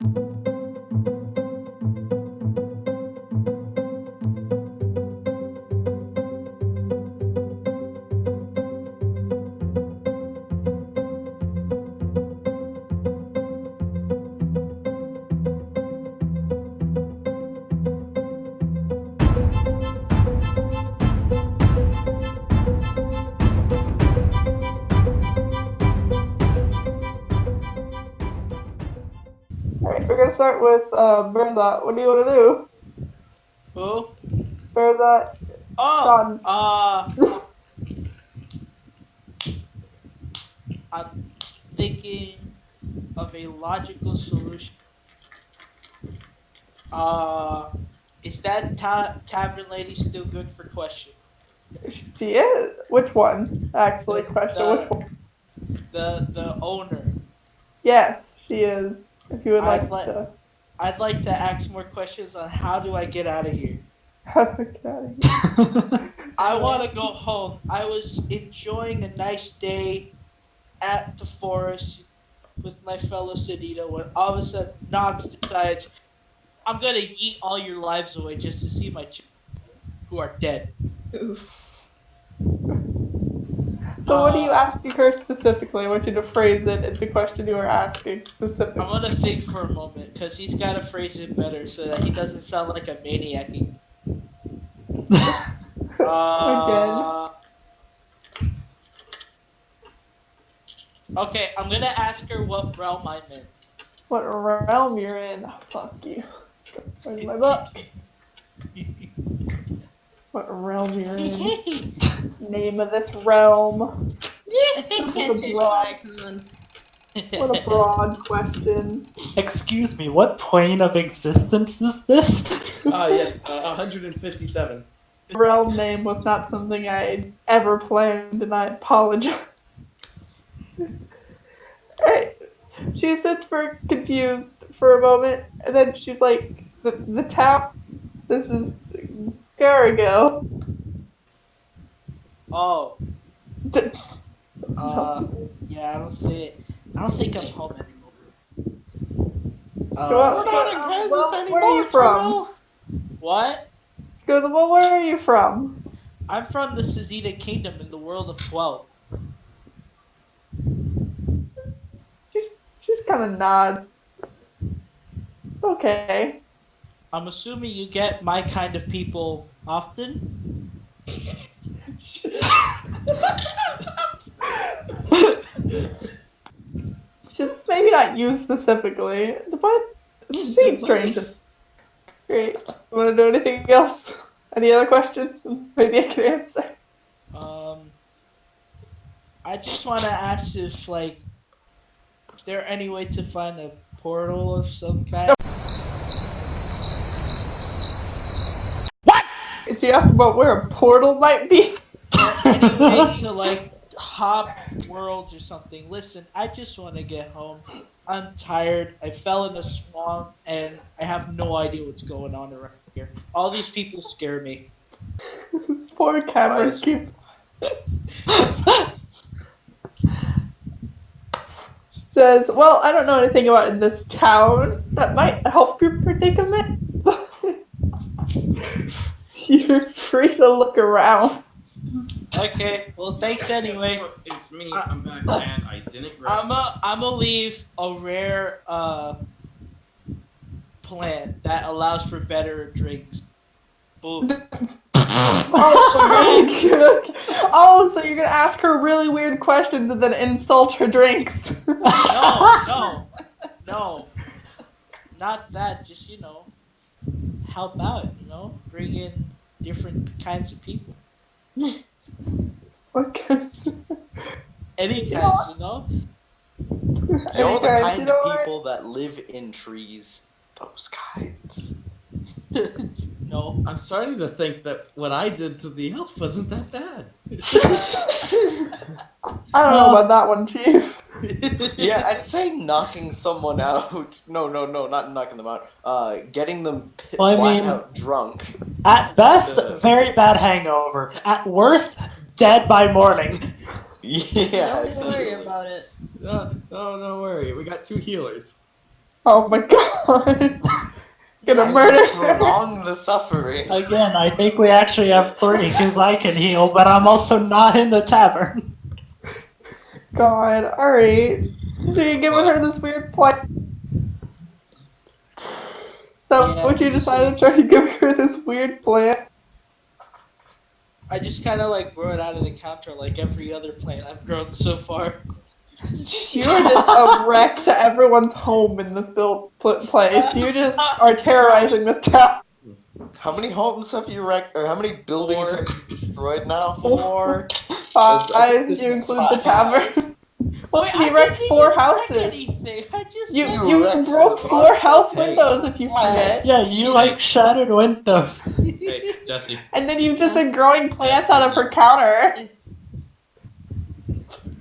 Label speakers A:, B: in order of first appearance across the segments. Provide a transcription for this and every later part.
A: Alright, we're gonna start with Bernadette. What do you want to do?
B: Who?
A: Bernadette.
B: Oh,
A: Done.
B: I'm thinking of a logical solution. Is that tavern lady still good for question?
A: She is. Which one? Actually, question. Which one?
B: The owner.
A: Yes, she is. If you would
B: I'd
A: like to.
B: I'd like to ask more questions on how do I get out of here.
A: Get out of here.
B: I want to go home. I was enjoying a nice day at the forest with my fellow Sedita when all of a sudden Nox decides, I'm gonna eat all your lives away just to see my children who are dead.
A: So what are you asking her specifically? I want you to phrase it in the question you are asking specifically.
B: I'm gonna think for a moment because he's gotta phrase it better so that he doesn't sound like a maniac.
A: Again.
B: Okay, I'm gonna ask her what realm I'm in.
A: What realm you're in? Oh, fuck you. Where's my book? What realm you're in? Name of this realm. What a broad question.
C: Excuse me, what plane of existence is this?
D: Yes, 157.
A: Realm name was not something I ever planned, and I apologize. Alright. She sits for confused for a moment, and then she's like, the town, this is Garago.
B: Oh. Yeah, I don't think I'm home anymore.
A: Where are you from?
B: What?
A: She goes, well, where are you from?
B: I'm from the Sedita Kingdom in the world of 12.
A: She's kind of nods. Okay.
B: I'm assuming you get my kind of people often?
A: Just maybe not you specifically, but it seems strange. Great. Want to know anything else? Any other questions? Maybe I can answer.
B: I just want to ask if, like, is there any way to find a portal of some kind?
A: What? Is she asking about where a portal might be?
B: Or any way to, like, hop worlds or something? Listen, I just want to get home. I'm tired. I fell in a swamp, and I have no idea what's going on around here. All these people scare me.
A: This poor camera keep. Says, well, I don't know anything about in this town that might help your predicament. You're free to look around.
B: Okay, well, thanks anyway.
D: It's me. I'm back, and I didn't grab.
B: I'ma leave a rare plant that allows for better drinks. Boom.
A: Oh, so you're gonna ask her really weird questions and then insult her drinks.
B: No. Not that, just, help out, bring in different kinds of people.
A: What kinds?
B: Any kinds,
E: You know the kind of people that live in trees? Those kinds.
B: No.
D: I'm starting to think that what I did to the elf wasn't that bad.
A: I don't know about that one, Chief.
E: Yeah, I'd say knocking someone out. No, not knocking them out. Getting them out drunk.
C: At best, very bad hangover. At worst, dead by morning.
E: Yeah.
F: Don't worry about it.
D: No, don't worry. We got 2 healers.
A: Oh my god. Gonna
E: I
A: murder
E: will
A: her.
E: prolong the suffering.
C: Again, I think we actually have 3 because I can heal, but I'm also not in the tavern.
A: God, alright. So you're giving her this weird plan. So
B: Yeah,
A: what you
B: just
A: decided to try to give her this weird plan?
B: I just kind of like grow it out of the counter like every other plant I've grown so far.
A: You are just a wreck to everyone's home in this place. You just are terrorizing this town.
E: How many homes have you wrecked, or how many buildings
B: 4.
E: have you destroyed now?
B: 4.
E: I think
A: Five.
E: this
A: You
E: makes
A: include the
E: 5.
A: tavern. Well,
B: Wait,
A: he
B: I
A: wrecked
B: didn't
A: 4
B: even wreck
A: houses.
B: anything. I just
A: You
B: said
A: you
E: wrecked
A: broke
E: the
A: 4 house
D: Hey.
A: windows if you forget.
C: Yeah, you like shattered windows.
D: Hey, Jesse.
A: And then you've just been growing plants out of her counter.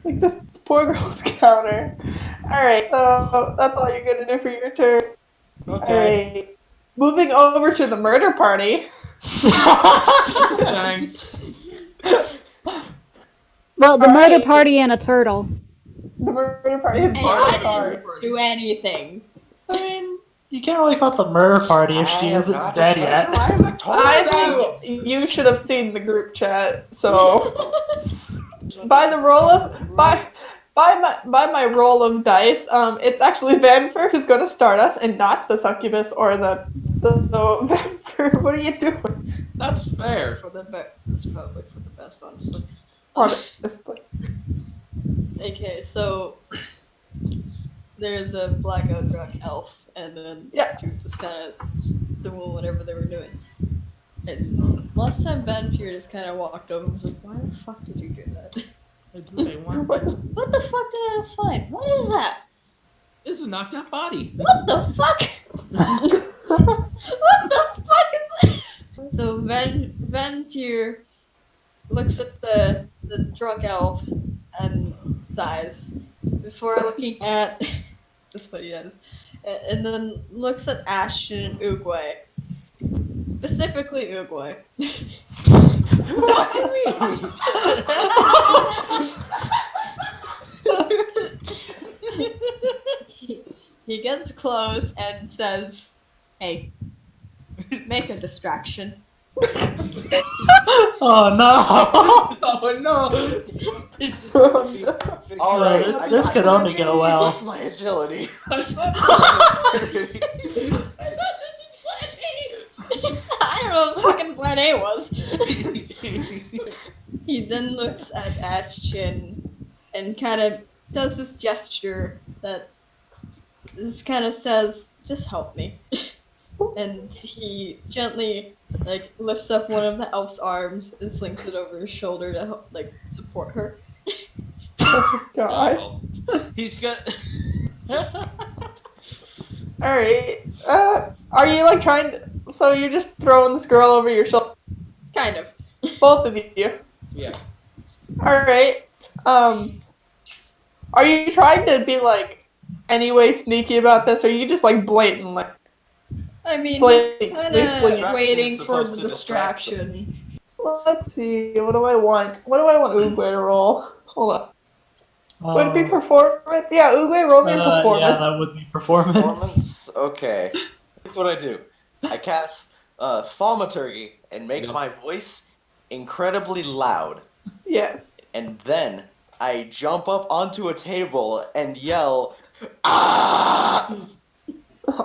A: Like this poor girl's counter. Alright, so that's all you're gonna do for your turn.
B: Okay.
A: Alright. Moving over to the murder party.
D: Thanks.
F: Well, the murder
A: Alright.
F: party and a turtle.
A: The murder party is
G: Hey,
A: part
G: I
A: of the card.
G: didn't do anything.
C: I mean, you can't really call it the murder party if she isn't dead yet.
A: I think you should have seen the group chat. So by the roll of by my roll of dice, it's actually Vanfer who's going to start us, and not the succubus or the. So Vanfer, what are you doing?
D: That's fair.
G: It's probably for the best, honestly.
A: Honestly.
G: Okay, so there's a blackout drunk elf, and then
A: Yeah.
G: these two just kind of doing whatever they were doing. And last time Vampire just kind of walked over and was like, "Why the fuck did you do that?
D: I do what I want.
G: What the fuck did I just find? What is that?
D: This is a knocked out body.
G: What the fuck? What the fuck is this?" So Vampire looks at the drunk elf and sighs before looking at this what he does, and then looks at Ashton and Oogway, specifically Oogway. He gets close and says, "Hey, make a distraction."
C: Oh no!
D: Oh no!
B: This is gonna be perfect.
E: All right,
C: This could only go well.
E: What's my agility?
G: I don't know what fucking plan A was. He then looks at Ashton and kind of does this gesture that just kind of says, "Just help me." And he gently like lifts up one of the elf's arms and slings it over his shoulder to help like support her.
A: God.
B: He's got.
A: Alright. Are you like trying to. So you're just throwing this girl over your shoulder?
G: Kind of.
A: Both of you.
D: Yeah.
A: Alright. Are you trying to be like anyway sneaky about this, or are you just like blatantly?
G: I mean,
A: Blatantly
G: kind
A: swinging?
G: of waiting
E: Distraction's
G: for
E: supposed
G: the
E: to distract
G: distraction.
A: Let's see. What do I want? What do I want Oogway to roll? Hold up. Would it be performance? Yeah, Oogway, roll me a performance.
C: Yeah, that would be performance.
E: Performance? Okay. Here's what I do. I cast Thaumaturgy and make my voice incredibly loud.
A: Yes.
E: And then I jump up onto a table and yell, "Ah!"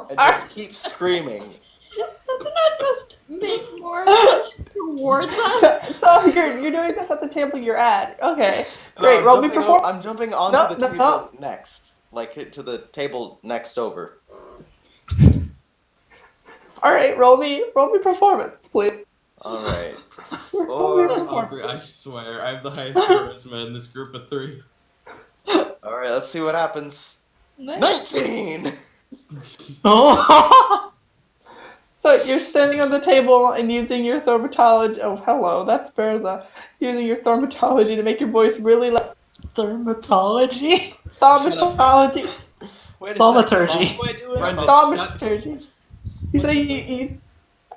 E: and just keep screaming.
G: Doesn't that just make more attention towards us?
A: So you're doing this at the table you're at. Okay.
E: No,
A: Great.
E: I'm
A: Roll me
E: jumping
A: performance.
E: I'm jumping onto
A: No,
E: the
A: no,
E: table
A: no.
E: next. Like to the table next over.
A: Alright, roll me performance, please.
E: Alright.
A: Roll me performance.
D: Aubrey, I swear, I have the highest charisma in this group of 3.
E: Alright, let's see what happens.
G: Nice.
E: 19!
C: Oh!
A: So you're standing on the table and using your thaumatology. Oh, hello, that's Berza. Using your thaumatology to make your voice really loud.
C: Dermatology?
A: Thaumatology.
B: Wait a
C: Thaumaturgy.
B: second. What am I doing?
D: Brendan,
A: Thaumaturgy. You say you,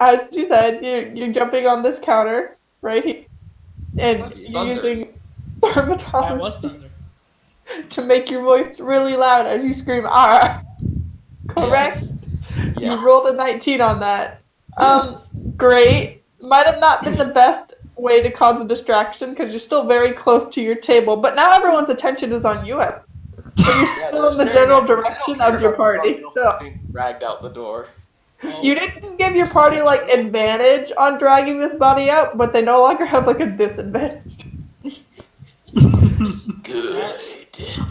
A: as you said, you're jumping on this counter right here, and
D: That's
A: you're
D: thunder.
A: using
B: I was
A: thaumatology
B: thunder.
A: to make your voice really loud as you scream "ah." Correct.
E: Yes.
A: You rolled a 19 on that. Great. Might have not been the best way to cause a distraction because you're still very close to your table, but now everyone's attention is on you. But you're
E: Yeah,
A: still
E: they're
A: in the
E: staring
A: general
E: at you. They don't
A: direction
E: care
A: of your
E: about the
A: party.
E: drunk
A: So
E: elf being dragged out the door.
A: you didn't give your party like advantage on dragging this body out, but they no longer have like a disadvantage.
E: Good.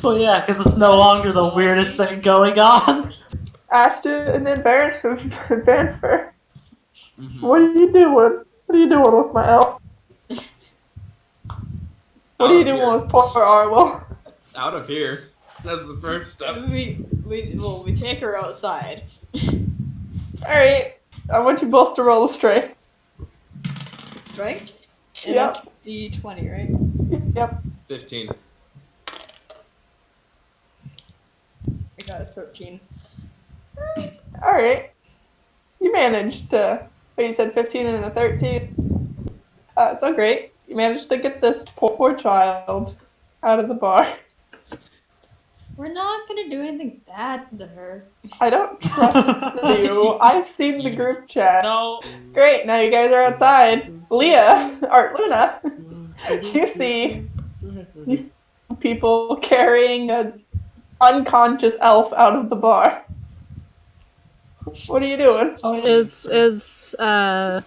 C: Well, yeah, because it's no longer the weirdest thing going on.
A: Ashton and then Vanfer.
D: Mhm.
A: What are you doing? What are you doing with my elf? What
D: Out
A: are you
D: of
A: doing
D: here.
A: with poor Arwell?
D: Out of here. That's the first step.
G: We take her outside.
A: Alright. I want you both to roll a strength.
G: Strength? And
A: Yep.
G: that's D20, right?
A: Yep.
D: 15.
G: I got a 13.
A: Alright. You managed to. Oh, you said 15 and a 13. So great. You managed to get this poor child out of the bar.
G: We're not gonna do anything bad to her.
A: I don't trust you. I've seen the group chat.
B: No.
A: Great, now you guys are outside. Leah, or Luna, you see people carrying an unconscious elf out of the bar. What are you doing?
C: Oh, yeah.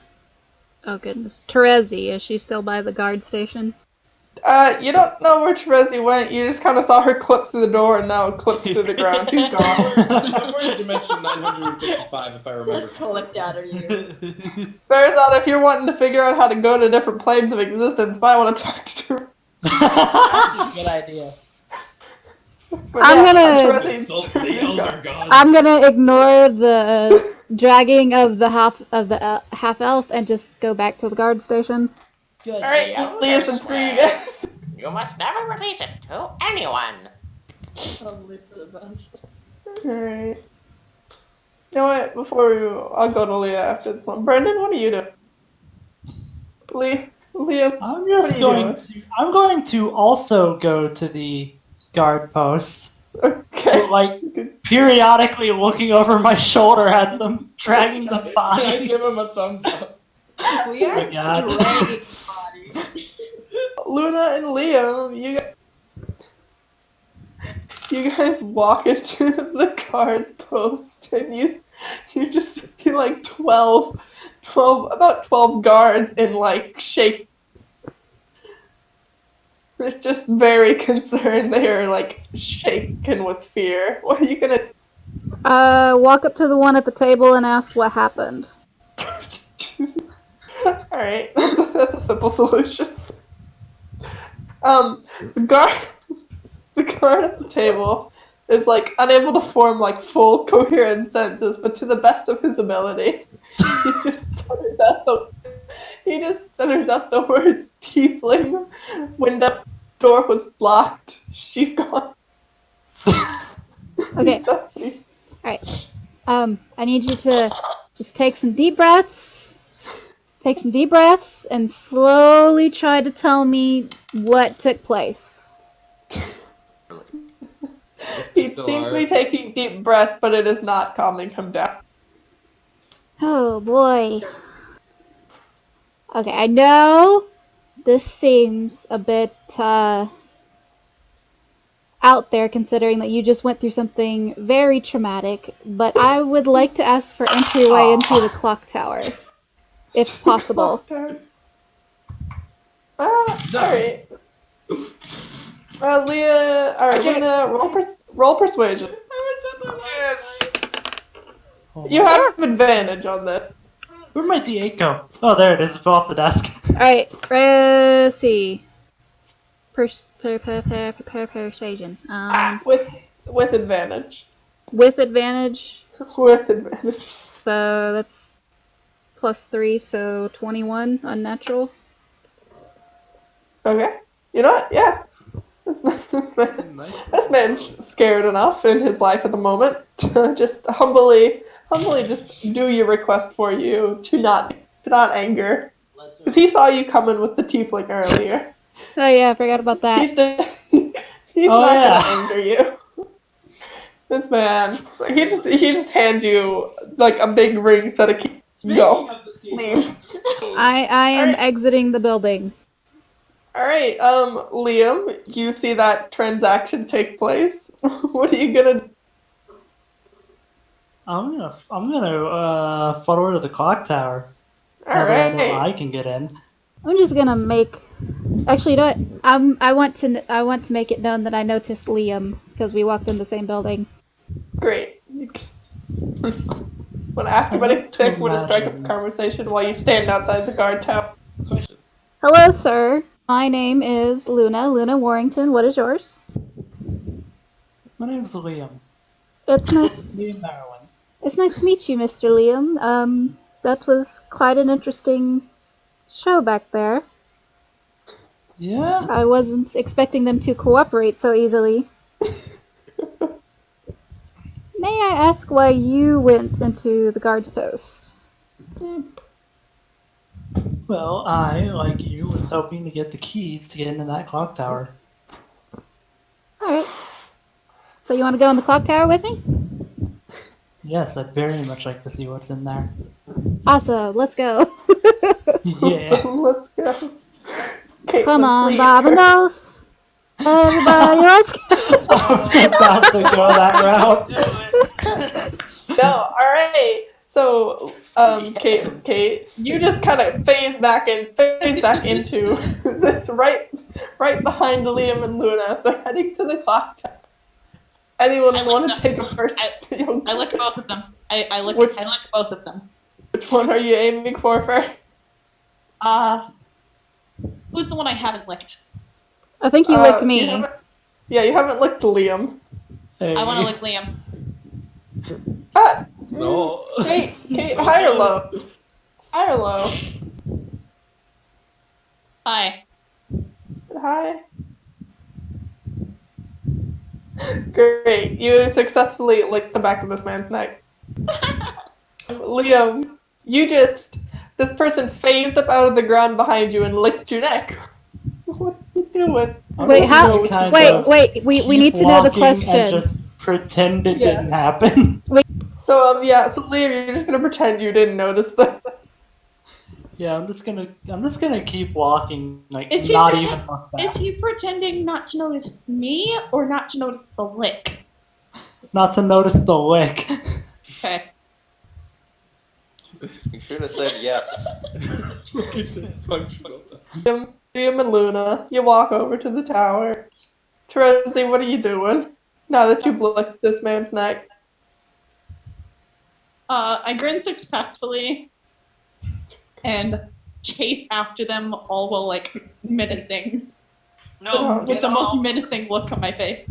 F: Oh goodness, Terezi, is she still by the guard station?
A: You don't know where Terezi went. You just kind of saw her clip through the door and now clip through the ground. She's gone.
D: I'm we're in dimension 955 if I remember.
G: Collect out of you.
A: Bears out if you're wanting to figure out how to go to different planes of existence, might want to talk to her.
B: That's a good idea.
A: But
F: I'm
A: yeah,
F: gonna-
A: Terezi's
D: Insult to the elder gods.
F: I'm gonna ignore the dragging of the half elf and just go back to the guard station.
B: Good.
A: Alright, Leah's in for you guys.
E: You must never repeat it to anyone.
G: Probably for the best.
A: Alright. You know what? I'll go to Leah after this one. Brendan, what are you doing? Leah,
C: I'm
A: What
C: just
A: are you
C: going to. I'm going to also go to the guard post,
A: okay.
C: like periodically looking over my shoulder at them, dragging the
D: Can I
C: body.
D: give him a thumbs up?
G: We are
C: my God.
G: dragging bodies.
A: Luna and Liam, you guys walk into the guard's post and you just see like 12 guards in like shape. They're just very concerned. They are like shaken with fear. What are you gonna
F: Walk up to the one at the table and ask what happened.
A: Alright, that's a simple solution. The guard at the table is like unable to form like full coherent sentences, but to the best of his ability, he just stutters out the words tiefling. Window door was blocked. She's gone.
F: Okay. I need you to just take some deep breaths. Take some deep breaths and slowly try to tell me what took place.
A: He
D: Still
A: seems to
D: are.
A: be taking deep breaths, but it is not calming him down.
F: Oh boy. Okay, I know this seems a bit out there considering that you just went through something very traumatic, but I would like to ask for entryway into the clock tower, if possible.
A: Alright. Leah, alright, Luna, roll persuasion. You have advantage on that.
C: Where'd my D8 go? Oh, there it is. It fell off the desk.
F: Alright, let's see. Persuasion.
A: With advantage.
F: With advantage,
A: With advantage.
F: so that's +3, so 21 unnatural.
A: Okay. You know what? Yeah.
D: Nice.
A: This man's scared enough in his life at the moment to just humbly just do your request for you to not anger. Because he saw you coming with the tiefling earlier.
F: Oh yeah, I forgot about that.
A: He's not
C: Oh, yeah.
A: gonna anger you. This man, he just hands you like a big ring set of keys. Go. Leave.
F: I am
A: Alright.
F: exiting the building.
A: Alright, Liam, you see that transaction take place. What are you gonna do?
C: I'm gonna follow her to the clock tower. Now that I know I
A: Alright.
C: can get in.
F: I'm just gonna make. Actually, you know what? I want to make it known that I noticed Liam because we walked in the same building.
A: Great. Wanna ask
C: I'd
A: about
C: like to
A: anything? Wanna strike up a
C: imagine-
A: conversation while you stand outside the guard tower?
F: Hello, sir. My name is Luna Warrington. What is yours?
C: My name's Liam.
F: It's nice.
C: Liam Maryland.
F: It's nice to meet you, Mr. Liam. That was quite an interesting show back there.
C: Yeah?
F: I wasn't expecting them to cooperate so easily. May I ask why you went into the guard post?
C: Well, I, like you, was hoping to get the keys to get into that clock tower.
F: Alright. So you want to go in the clock tower with me?
C: Yes, I'd very much like to see what's in there.
F: Awesome, let's go.
C: Yeah.
A: Let's go. Caitlin,
F: Come on,
A: please.
F: Barbados. Everybody, let's go.
C: I was about to go that route.
A: No, alright. So, Kate, you just kind of phase back into this right behind Liam and Luna as they're heading to the clock tower. Anyone
G: I like
A: want to
G: them.
A: take a first?
G: I lick both of them. I lick
A: Which-
G: both of them.
A: Which one are you aiming for first?
G: Who's the one I haven't licked?
F: I think you licked
A: You
F: me.
A: haven't licked Liam.
C: Hey.
G: I want to lick Liam.
A: Ah,
D: No.
A: Kate, high or low? High or low?
G: Hi.
A: Hi. Great, you successfully licked the back of this man's neck. Liam, this person phased up out of the ground behind you and licked your neck. What are you doing?
F: Wait,
C: just
F: how?
C: gonna kind
F: Wait,
C: of
F: wait. We
C: keep
F: need to know the
C: walking and
F: question.
C: just pretend it
A: Yeah.
C: didn't happen.
A: So so Liam, you're just gonna pretend you didn't notice that.
C: Yeah, I'm just gonna keep walking, like
G: Is he
C: not
G: pretend-
C: even look back.
G: Is he pretending not to notice me or not to notice the lick?
C: Not to notice the lick.
G: Okay.
E: You should have said yes.
D: Look at this functional.
A: Liam and Luna, you walk over to the tower. Terezi, what are you doing? Now that you've licked this man's neck.
G: I grin successfully and chase after them, all while like menacing,
B: No,
A: With
G: with
B: get
G: the most
B: off.
G: menacing look on my face.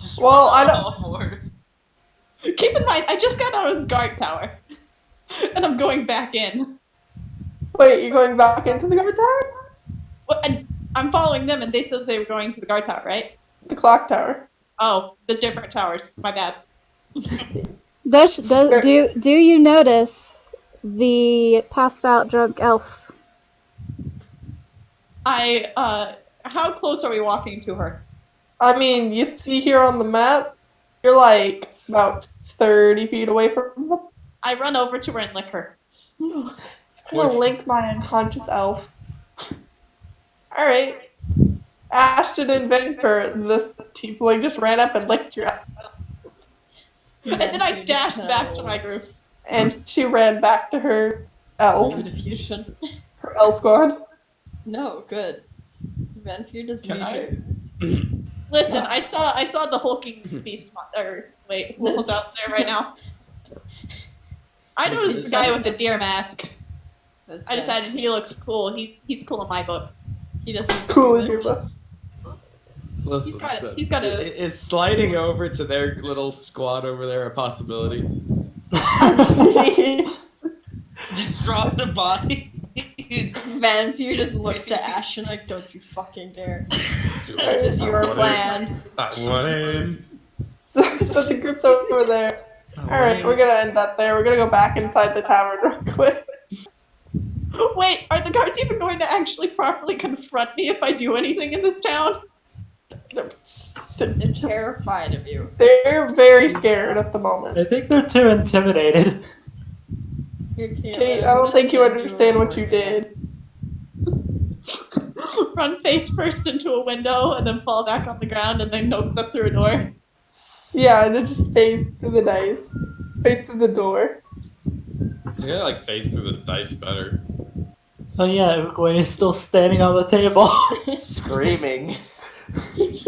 B: Just
A: Well, I
B: run
A: don't-
B: off words.
G: Keep in mind, I just got out of the guard tower, and I'm going back in.
A: Wait, you're going back into the guard tower?
G: What? I'm following them, and they said they were going to the guard tower, right?
A: The clock tower.
G: Oh, the different towers. My bad.
F: Do you notice the passed out drunk elf?
G: How close are we walking to her?
A: I mean, you see here on the map, you're like about 30 feet away from them.
G: I run over to her and lick her.
A: I'm gonna link my unconscious elf. Alright. Ashton and Vancouver, this tiefling just ran up and licked your elf.
G: And then I dashed back to my group.
A: And she ran back to her elf,
G: Diffusion.
A: her elf squad.
G: No, good. Vampire does
D: Can
G: need
D: I?
G: her. Listen, I saw the hulking beast. Wait, who's out there right now? I
D: This
G: noticed
D: is
G: the guy
D: something.
G: with the deer mask. I decided he looks cool. He's cool in my book. He doesn't.
A: Cool in your book.
D: Listen,
G: He's got a-
D: is sliding over to their little squad over there a possibility?
B: Just drop the body.
G: Vampire just looks at Ashton like, "Don't you fucking dare!
D: This
G: This is your plan."
D: I want in.
A: So the group's over there. Alright, we're gonna end that there. We're gonna go back inside the tavern real quick.
G: Wait, are the guards even going to actually properly confront me if I do anything in this town? They're terrified of you.
A: They're very scared at the
C: I
A: moment.
C: think they're too intimidated.
G: Here, Caleb,
A: Kate, I
G: I'm
A: don't
G: gonna
A: think you
G: send
A: understand
G: a
A: what you
G: report
A: did.
H: Run face first into a window and then fall back on the ground and then no clip through a door.
A: Yeah, and then just face through the dice. Face through the door.
D: I gotta like face through the dice better.
C: Oh yeah, Oogway is still standing on the table.
E: Screaming.
G: She's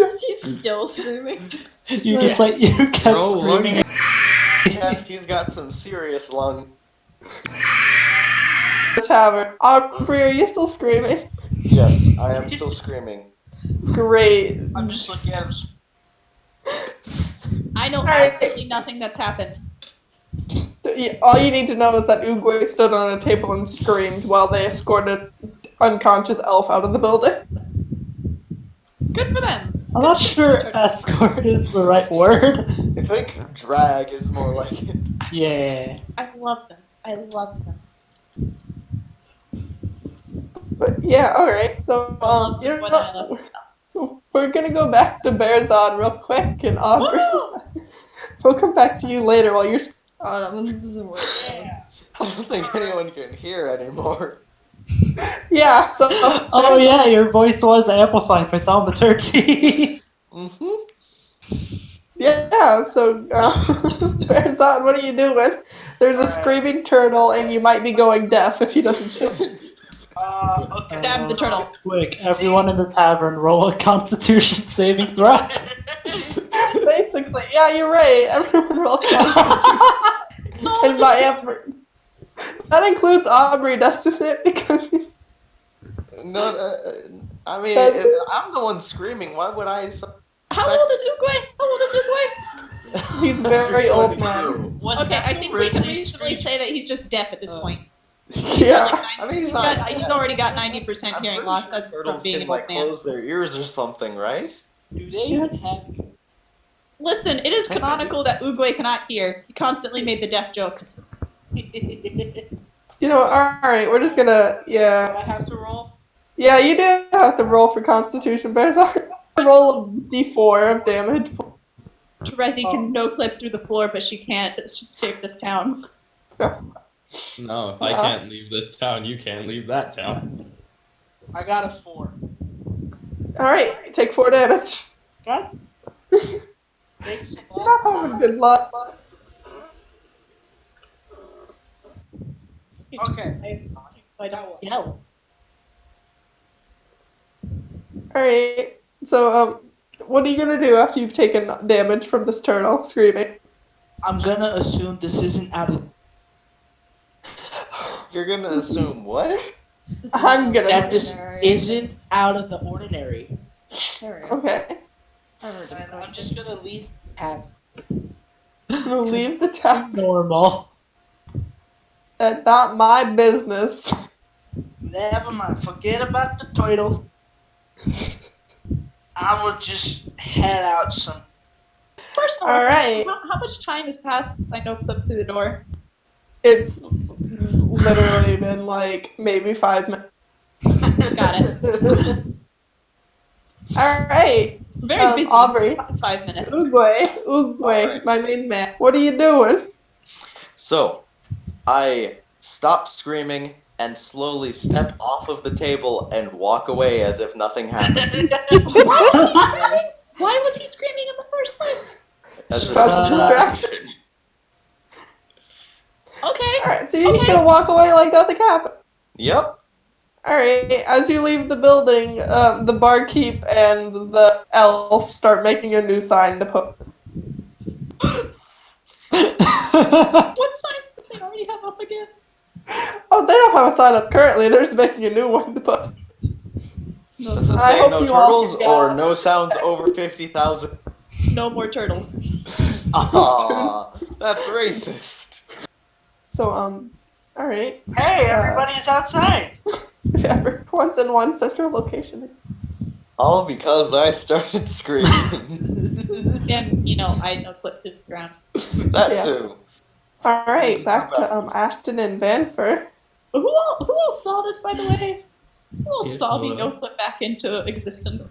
G: still screaming.
C: You kept
D: Roll
C: screaming.
E: Yes, he's got some serious lung.
A: The tavern. Aubrey, are you still screaming?
E: Yes, I am still screaming.
A: Great.
B: I'm just looking at him.
H: I know
A: Alright.
H: absolutely nothing that's happened.
A: All you need to know is that Oogway stood on a table and screamed while they escorted unconscious elf out of the building.
H: Good for them.
C: I'm not sure escort is the right word.
E: I think drag is more like it.
C: Yeah.
H: I love them. I love them.
A: But yeah, alright. So,
H: love
A: you
H: them
A: know
H: when I love
A: what? We're gonna go back to Bearzon real quick, and Aubrey, we'll come back to you later while you're.
G: Oh, that one doesn't work.
B: Yeah.
E: I don't think anyone can hear anymore.
A: Yeah. So.
C: Oh yeah, your voice was amplified for thaumaturgy.
A: Yeah. So, Bearzon, what are you doing? There's a
B: Alright.
A: screaming turtle, and you might be going deaf if he doesn't show.
B: Okay.
H: Stab the turtle.
C: Quick, everyone in the tavern, roll a Constitution saving throw.
A: Basically, yeah, you're right. Everyone roll and by effort. That includes Aubrey, doesn't it? Because he's
E: No, I mean,
A: That's-
E: if I'm the one screaming. Why would I?
H: How old is Oogway? How old is Oogway?
A: he's very old now.
E: 22.
B: What's
H: Okay, I
B: happening?
H: think we can
B: Really
H: reasonably say that he's just deaf at this point.
A: Yeah.
E: I mean,
H: He's already got 90%
E: I'm
H: hearing
E: pretty
H: loss.
E: sure
H: That's
E: turtles
H: from being
E: can
H: an
E: like
H: old man.
E: close their ears or something, right?
B: Do they even have?
H: Listen, it is canonical that Oogway cannot hear. He constantly made the deaf jokes.
A: You know, alright, we're just gonna,
B: Do
A: yeah.
B: I have to roll?
A: Yeah, you do have to roll for Constitution, Bearzon. Roll a d4 of damage.
H: Terezi can no clip through the floor, but she can't escape this town.
D: No, if I can't leave this town, you can't leave that town.
B: I got a 4.
A: Alright, take 4 damage.
B: God. Thanks a
A: You're
B: lot.
A: not having good luck.
B: Okay.
H: So I don't yell.
A: Alright, so, what are you gonna do after you've taken damage from this turtle screaming?
B: I'm gonna assume this isn't out of
E: You're gonna assume what?
A: I'm gonna.
B: that this
G: Ordinary.
B: isn't out of the ordinary,
G: There we go.
A: Okay.
G: I heard
B: and
G: it.
B: I'm just gonna leave have
A: I'm gonna leave the town.
C: Normal.
A: That's not my business.
B: Never mind. Forget about the title. I will just head out some.
H: First of all,
A: Alright.
H: how much time has passed since I no clip through the door?
A: It's literally been like maybe 5 minutes.
H: Got it.
A: Alright.
H: Very busy.
A: Aubrey.
H: 5 minutes.
A: Oogway,
E: Alright.
A: my main man. What are you doing?
E: So, I stop screaming and slowly step off of the table and walk away as if nothing happened.
H: Why was he screaming in the first place?
E: As a
A: That's a distraction.
H: Okay.
A: Alright, so you're just
H: Okay.
A: gonna walk away like nothing happened.
E: Yep.
A: Alright, as you leave the building, the barkeep and the elf start making a new sign to put.
H: What signs did they already have up again?
A: Oh, they don't have a sign up currently, they're just making a new one to put.
E: Does it
A: I
E: say
A: hope
E: no
A: you all
E: turtles
A: can
E: or
A: go.
E: no sounds over 50,000?
H: No more turtles.
E: Ah, that's racist.
A: So, alright.
B: Hey, everybody's outside.
A: Everyone's in one central location.
E: All because I started screaming.
H: And, you know, I no clip through the ground.
E: That
A: Yeah.
E: too.
A: Alright, back to Ashton and Vanfer.
H: Who all saw this, by the way? Who all
D: Yeah,
H: saw the
D: well.
H: no clip back into existence?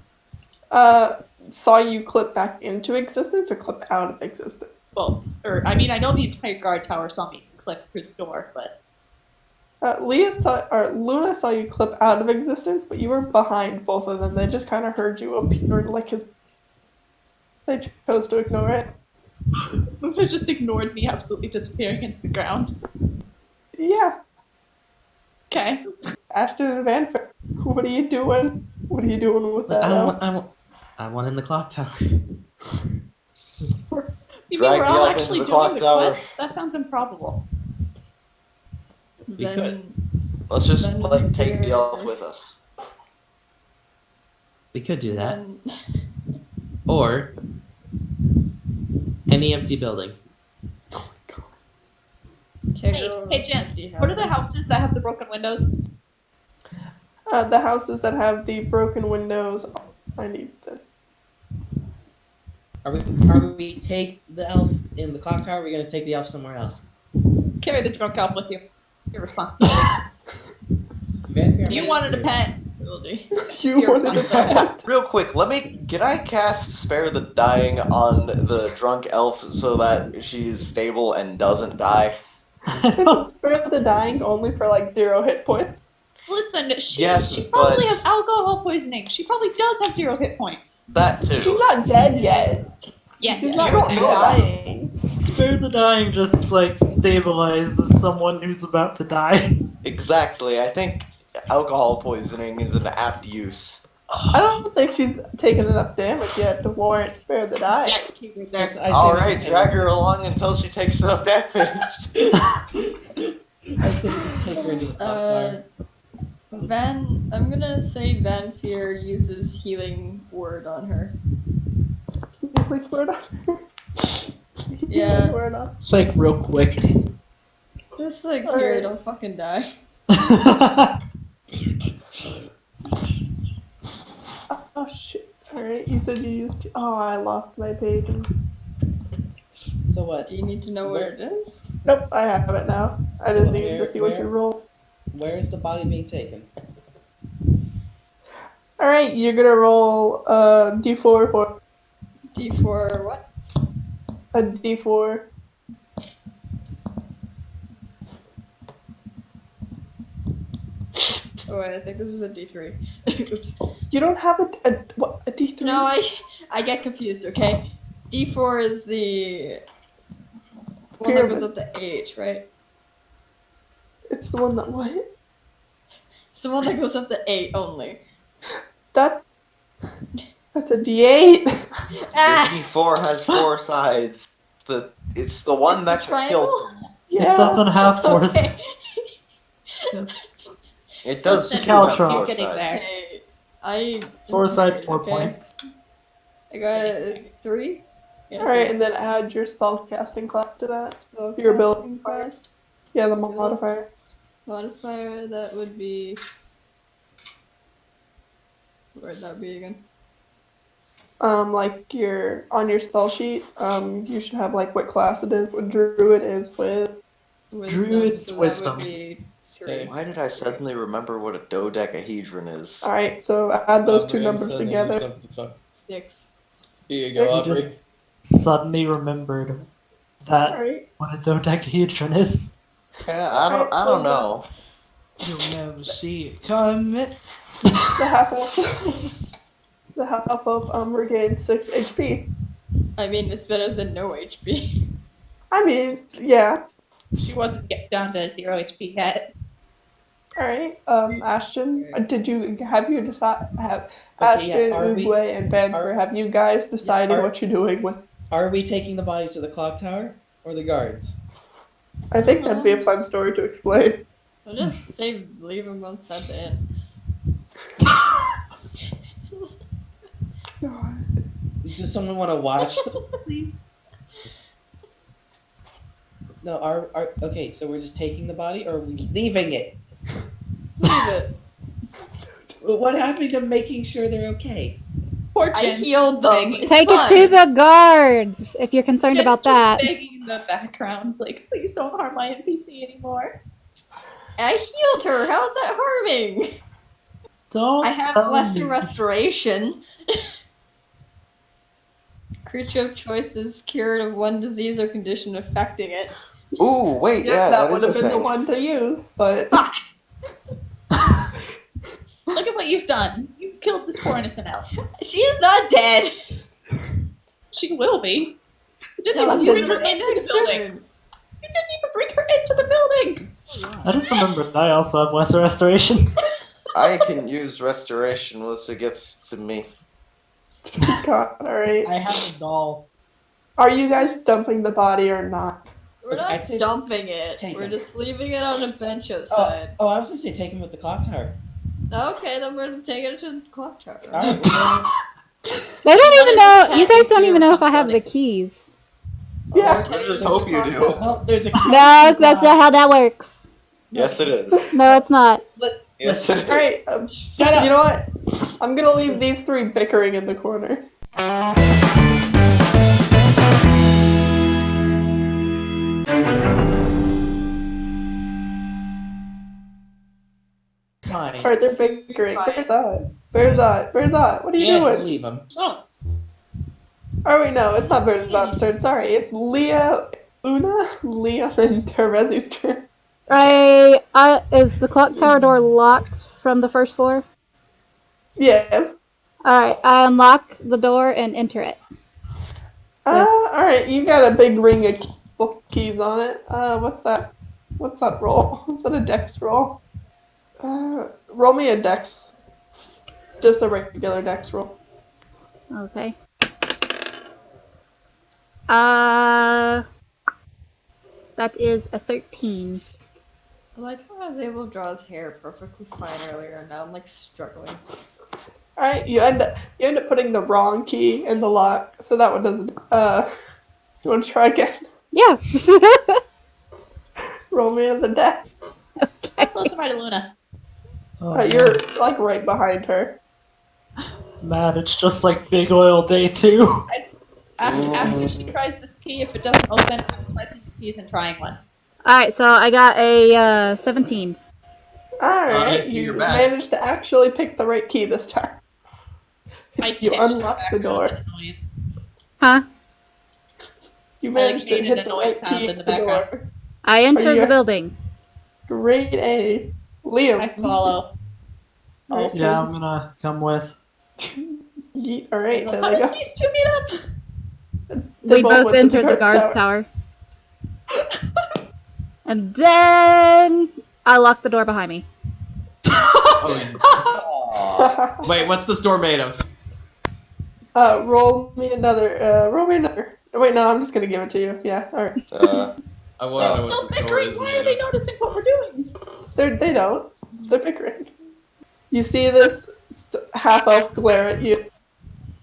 A: saw you clip back into existence or clip out of existence.
H: Both. Or, I mean, I know the entire guard tower saw me click through the door, but...
A: Luna saw you clip out of existence, but you were behind both of them. They just kind of heard you appear like his. They chose to ignore it.
H: Luna just ignored me absolutely disappearing into the ground.
A: Yeah.
H: Okay.
A: Ashton and Vanfer, what are you doing? What are you doing with that?
D: I want in the clock tower.
H: You mean
E: Drag
H: we're
E: the
H: all
E: elf into
H: actually
E: the
H: doing
E: clock
H: the
E: tower.
H: quest? That sounds improbable.
D: We could.
E: Let's just
G: Then
E: like take the
G: we're-
E: elf with us.
D: We could do that.
G: Then,
D: Or any empty building.
H: Hey, Jen, what are the houses that have the broken windows?
A: The houses that have the broken windows. I need this.
D: Are we take the elf in the clock tower? Or are we gonna take the elf somewhere else?
H: Carry the drunk elf with you. Your responsibility. You wanted a pet.
A: You
H: Your
A: wanted a pet.
E: Real quick, can I cast Spare the Dying on the drunk elf so that she's stable and doesn't die?
A: Isn't Spare the Dying only for like 0 hit points?
H: Listen, she
E: Yes,
H: probably
E: but-
H: has alcohol poisoning. She probably does have 0 hit point.
E: That too.
A: She's not dead yet.
H: Yeah,
A: She's
H: yeah.
A: not
E: You don't know that.
A: dying.
C: Spare the Dying just like stabilizes someone who's about to die.
E: Exactly. I think alcohol poisoning is an apt use.
A: I don't think she's taken enough damage yet to warrant Spare the Dying.
H: Yeah, keep her there.
E: Alright, drag her along until she takes enough damage.
D: I say just take her into the clock tower.
G: I'm gonna say Van Fear uses healing word on her.
A: Which word on her?
G: Yeah.
A: Word on.
B: It's like real quick.
G: Just like
A: Alright.
G: here, don't fucking die.
A: Oh shit. Alright, you said you used. Oh, I lost my page.
D: So what?
G: Do you need to know what it is?
A: Nope, I have it now. I
D: So
A: just needed to
D: where-
A: see what you
D: where-
A: rolled.
D: Where is the body being taken?
A: Alright, you're gonna roll a d4 for
G: D4 what?
A: a d4.
G: Oh wait, I think this was a D3. Oops.
A: You don't have a d3?
G: No, I get confused, okay? D4 is the one that goes
A: Pyramid.
G: up to H, right?
A: It's the one that what?
G: It's the one that goes up to 8 only.
A: That's a d8.
G: Ah!
E: The D4 has 4 sides. It's the one that
G: Triangle?
E: kills them.
A: Yeah.
C: It doesn't have force.
G: Okay.
E: It does
H: Listen,
E: have
C: Caltron.
E: 4
H: Getting
E: sides.
H: there.
G: Okay, I
C: 4 sides, 4
G: okay.
C: points.
G: I got a 3. Yeah,
A: Alright, and then add your spellcasting class to that.
G: so
A: your ability
G: casting class
A: Yeah, the modifier.
G: modifier, that would be. Where'd that be again?
A: Like on your spell sheet, you should have like what class it is, what druid is with.
C: Druid's
G: so that
C: wisdom.
G: would be 3.
D: Okay.
E: Why did I suddenly remember what a dodecahedron is?
A: Alright, so add those two
D: Aubrey,
A: numbers
D: suddenly
A: together.
D: you something fuck-
G: 6.
D: Here you
A: Sick.
D: go,
C: I
D: Aubrey.
C: just suddenly remembered that
A: Alright.
C: what a dodecahedron is.
E: Yeah, I don't know.
B: You'll never see it coming.
A: The half elf the half elf regained 6 HP.
G: I mean, it's better than no HP.
A: I mean, yeah.
H: She wasn't get down to 0 HP yet.
A: Alright. Ashton, have you decided
D: Okay,
A: Ashton,
D: yeah, are we-
A: Oogway, and Banfer, have you guys decided
D: are-
A: what you're doing with
D: Are we taking the body to the clock tower or the guards?
A: I think that'd be a fun story to explain.
G: I'll just say leave him outside the inn.
A: God.
D: Does someone want to watch the No, okay, so we're just taking the body or are we leaving it?
G: Just leave it.
D: What happened to making sure they're okay?
H: Poor
G: I
H: Jen.
G: healed them.
H: Begging.
G: It's
F: Take it
G: fine.
F: to the guards if you're concerned
H: Jen's
F: about
H: just
F: that.
H: begging in the background, like, please don't harm my NPC anymore.
G: I healed her. How's that harming?
C: Don't
G: I have
C: tell
G: lesser
C: me.
G: restoration. creature of choice is cured of one disease or condition affecting it.
E: Ooh, wait, yeah,
A: that
E: that
A: would
E: is a
A: have been the
E: thing.
A: one to use, but
H: Fuck! Look at what you've done. You've killed this poor innocent elf.
G: She is not dead.
H: She will be. You didn't
G: Tell
H: even
G: you
H: bring her
G: your
H: into the
G: next
H: building.
G: turn.
H: You didn't even bring her into the building.
C: I just remembered I also have lesser restoration.
E: I can use restoration once it gets to me.
A: God, alright.
B: I have a doll.
A: Are you guys dumping the body or not?
G: We're
I: Okay, I
G: not
I: take-
G: dumping it.
I: take
G: We're
I: him.
G: just leaving it on a bench
I: Oh,
G: outside.
I: oh, I was gonna say take him with the clock tower.
G: Okay, then we're taking it to the clock tower.
I: All right, we're going.
F: They don't
H: What
F: even
H: is
F: know.
H: the
F: You
H: cat
F: guys don't
H: your
F: even know if I have the
H: responsibility?
F: keys.
A: Yeah.
E: I just hope you do.
I: Well, there's a.
F: No, that's not how that works.
E: Yes, it is.
F: No, it's not.
I: Listen,
E: Yes, it is.
A: Alright,
I: Shut up.
A: you know what? I'm gonna leave these three bickering in the corner.
I: Fine.
A: Alright, they're bickering. Berzot, what are you
I: Yeah, we'll
A: doing?
I: leave him.
B: Oh,
A: Oh wait, no, it's not Berzot's turn. Sorry, it's Liam, and Terezi's turn.
F: Is the clock tower door locked from the first floor?
A: Yes.
F: Alright, I unlock the door and enter it.
A: Alright, you got a big ring of book keys on it. What's that? What's that roll? Is that a dex roll? Roll me a dex. Just a regular dex roll.
F: Okay. That is a 13.
G: I like how I was able to draw his hair perfectly fine earlier, and now I'm like struggling.
A: Alright, you end up putting the wrong key in the lock, so that one doesn't. You want to try again?
F: Yeah.
A: Roll me in the dex.
H: How close am I to Luna?
C: Oh,
A: You're like right behind her.
C: man, it's just like Big Oil Day 2.
H: After she tries this key, if it doesn't open, I'm swiping the keys and trying one.
F: Alright, so I got a 17.
A: Alright,
D: I see
A: you
D: you're back.
A: managed to actually pick the right key this time.
H: I
A: You
H: titched
A: unlocked the
H: background
A: door.
H: and annoyed.
F: Huh?
A: You
H: I,
A: managed to
H: made
A: hit
H: an
A: the
H: annoying
A: right
H: sound
A: key
H: in
A: at
H: the
A: the
H: background.
A: door.
F: I entered
A: you-
F: the building.
A: Great A. Liam.
H: I follow.
A: Alright,
C: Yeah, I'm gonna come with.
A: Alright, there
H: How
A: they
H: did
A: go.
H: these two meet up?
A: They
F: We both
A: went to
F: entered the guards tower. And then I locked the door behind me.
D: Oh,
E: Aw.
D: wait, what's this door made of?
A: Roll me another. Oh, wait, no, I'm just gonna give it to you. Yeah, alright.
D: I want to know
H: Still
D: what this door
H: bickering.
D: is
H: Why are
D: made
H: they
D: of.
H: noticing what we're doing?
A: They don't. They're bickering. You see this half elf glare at you,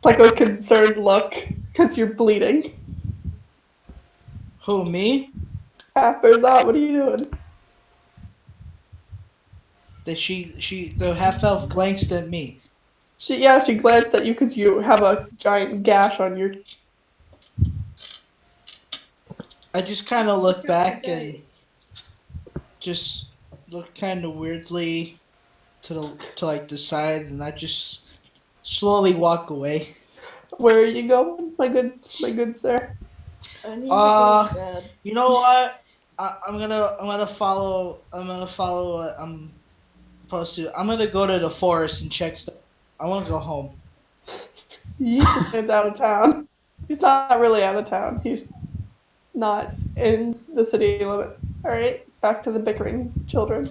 A: like a concerned look, because you're bleeding.
B: who, me?
A: Berzot, what are you doing?
B: The half elf glanced at me.
A: She glanced at you because you have a giant gash on your.
B: I just kind of look back and just look kind of weirdly to like the side, and I just slowly walk away.
A: Where are you going, my good sir?
G: I need to go to bed.
B: You know what? I'm gonna follow what I'm supposed to. I'm gonna go to the forest and check stuff. I want to go home.
A: He just is out of town. He's not really out of town. He's not in the city limit. Alright, back to the bickering children.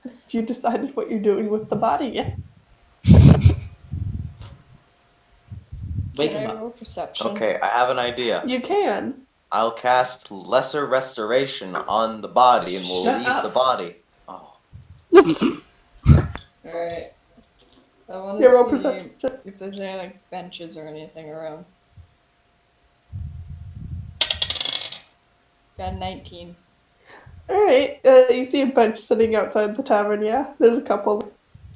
A: Have you decided what you're doing with the body yet?
I: Wake
G: Can
I: him
G: I
I: up.
G: roll perception?
E: Okay, I have an idea.
A: You can.
E: I'll cast Lesser Restoration on the body and we'll
I: Shut
E: leave
I: up.
E: the body. Oh.
G: Alright. I want
A: Yeah, roll
G: to see
A: perception.
G: if there's any like benches or anything around. Got 19.
A: Alright, you see a bench sitting outside the tavern, yeah? There's a couple.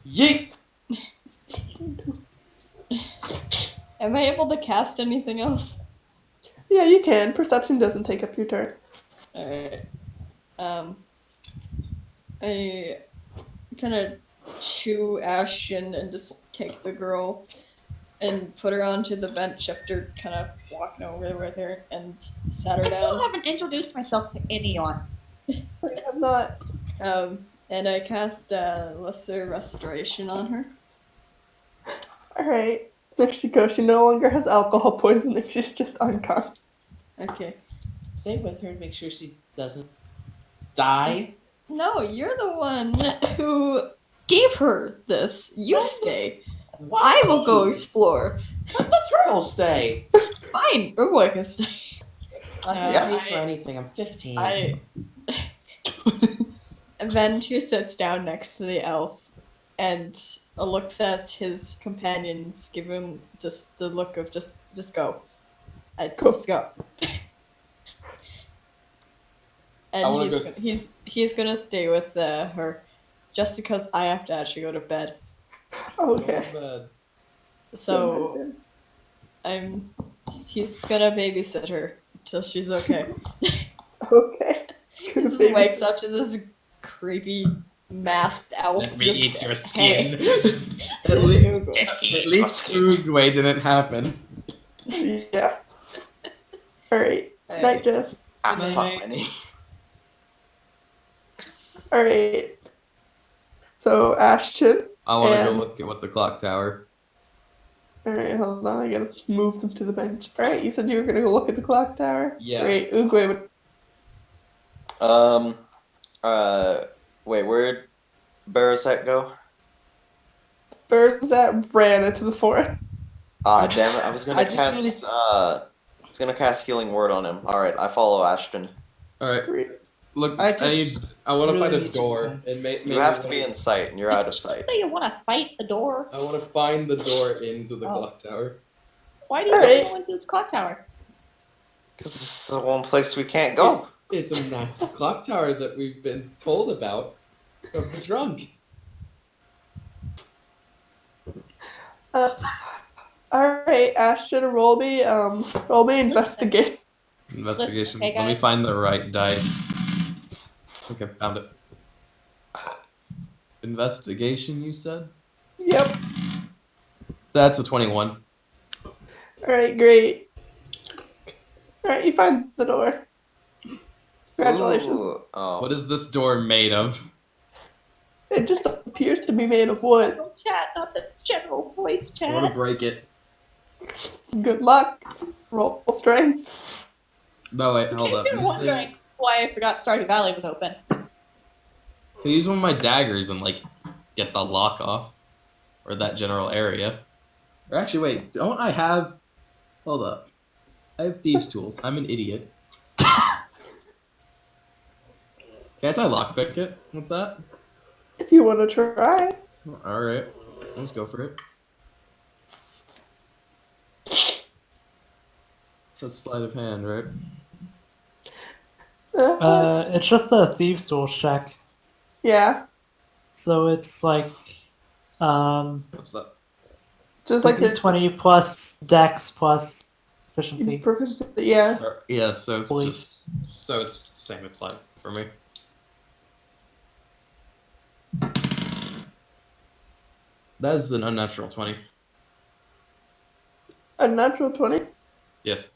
I: Yeet.
G: Am I able to cast anything else?
A: Yeah, you can. Perception doesn't take up your turn.
G: Alright. I kind of chew ash and just take the girl and put her onto the bench after kind of walking over with her and sat her
H: I still
G: down.
H: haven't introduced myself to anyone.
A: I'm not.
G: And I cast Lesser Restoration on her.
A: Alright. There she goes. She no longer has alcohol poisoning. She's just unconscious.
G: Okay.
I: Stay with her and make sure she doesn't die.
G: No, you're the one who gave her this. You stay.
I: Why?
G: I will go explore.
I: Let the turtle stay.
G: Fine, Oogway can stay.
I: I'll pay for anything. I'm 15.
G: And then she sits down next to the elf and looks at his companions, give him just the look of just go. Just go.
D: I
G: And
D: wanna
G: he's gonna stay with her just because I have to actually go to bed.
A: Okay.
G: So he's gonna babysit her till she's okay.
A: Okay.
G: He just wakes up to this creepy masked elf.
D: Let me
G: just,
D: eat your skin.
A: At
D: At
A: least,
D: least Oogway didn't happen.
A: yeah. Alright. Night, Jess.
E: I'm fine.
A: Alright. So, Ashton.
D: I want to go
A: And-
D: look at what the clock tower.
A: Alright, hold on. I gotta move them to the bench. Alright, you said you were gonna go look at the clock tower?
D: Yeah.
A: Great. Oogway would.
E: Wait, where'd Barrowset go?
A: Birds that ran into the forest.
E: Ah, damn it! I was gonna
I: I just
E: cast Healing Word on him. All right, I follow Ashton.
D: All right.
A: Great.
D: Look,
I: I
D: I
I: just
D: want to
I: really
D: find a
I: need to
D: door
I: go.
D: and make.
E: You have to be in sight, and you're out of
H: Did
E: sight.
H: you say you want to fight the door?
D: I want to find the door into the
H: Oh.
D: clock tower.
H: Why do you
A: Alright.
H: go into this clock tower?
E: Because this is the one place we can't go.
D: It's a massive clock tower that we've been told about of the drunk.
A: Alright, Ashton, roll me investigate.
D: Investigation.
H: Listen, okay,
D: Let me
H: guys.
D: find the right dice. Okay, found it. Investigation, you said?
A: Yep.
D: That's a 21.
A: Alright, great. Alright, you find the door. Congratulations.
E: Ooh, oh.
D: What is this door made of?
A: It just appears to be made of wood.
H: General chat, not the general voice
D: I want to
H: chat.
D: break it.
A: Good luck. Roll strength.
D: No, wait,
H: In
D: hold
H: case
D: up.
H: you're wondering why I forgot Stardew Valley was open.
D: Can I use one of my daggers and, like, get the lock off? Or that general area? Or actually, wait, don't I have... Hold up. I have thieves' tools. I'm an idiot. Can't I lockpick it with that?
A: If you want to try.
D: Alright, let's go for it. That's sleight of hand, right?
C: It's just a thieves' tools check.
A: Yeah.
C: So it's like,
D: What's that?
A: Just like the
C: D20 plus dex plus efficiency.
A: proficiency. Yeah.
D: Yeah, so it's
C: Believe.
D: just... So it's the same as sleight for me. That is an unnatural 20.
A: A natural 20.
D: Yes.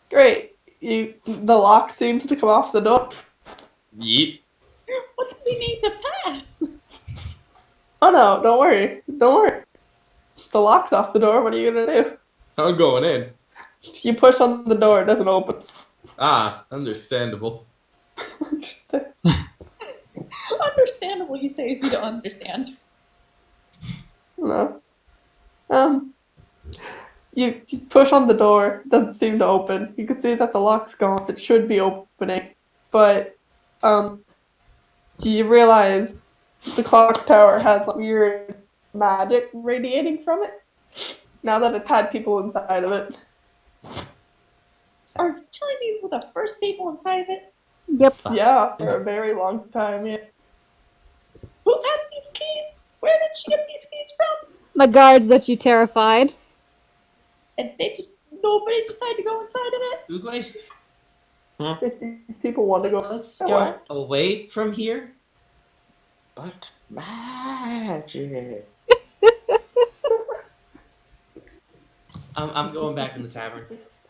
A: Great. The lock seems to come off the door.
D: Yeet.
H: What do we need to pass?
A: Oh no, don't worry. Don't worry. The lock's off the door. What are you gonna do?
D: I'm going in.
A: If you push on the door, it doesn't open.
D: Ah, understandable.
H: Understandable, you say, if you don't understand.
A: No. You push on the door, it doesn't seem to open. You can see that the lock's gone. It should be opening. But, you realize the clock tower has weird magic radiating from it. Now that it's had people inside of it.
H: Are you telling me we're the first people inside of it?
F: Yep.
A: Yeah, for a very long time, yeah.
H: Who had these keys? Where did she get these keys from?
F: The guards that you terrified.
H: And nobody decided to go inside of it?
D: Oogway,
A: If these people want to go.
I: Let's
A: Oh,
I: go away from here.
E: But magic.
I: I'm going back in the tavern.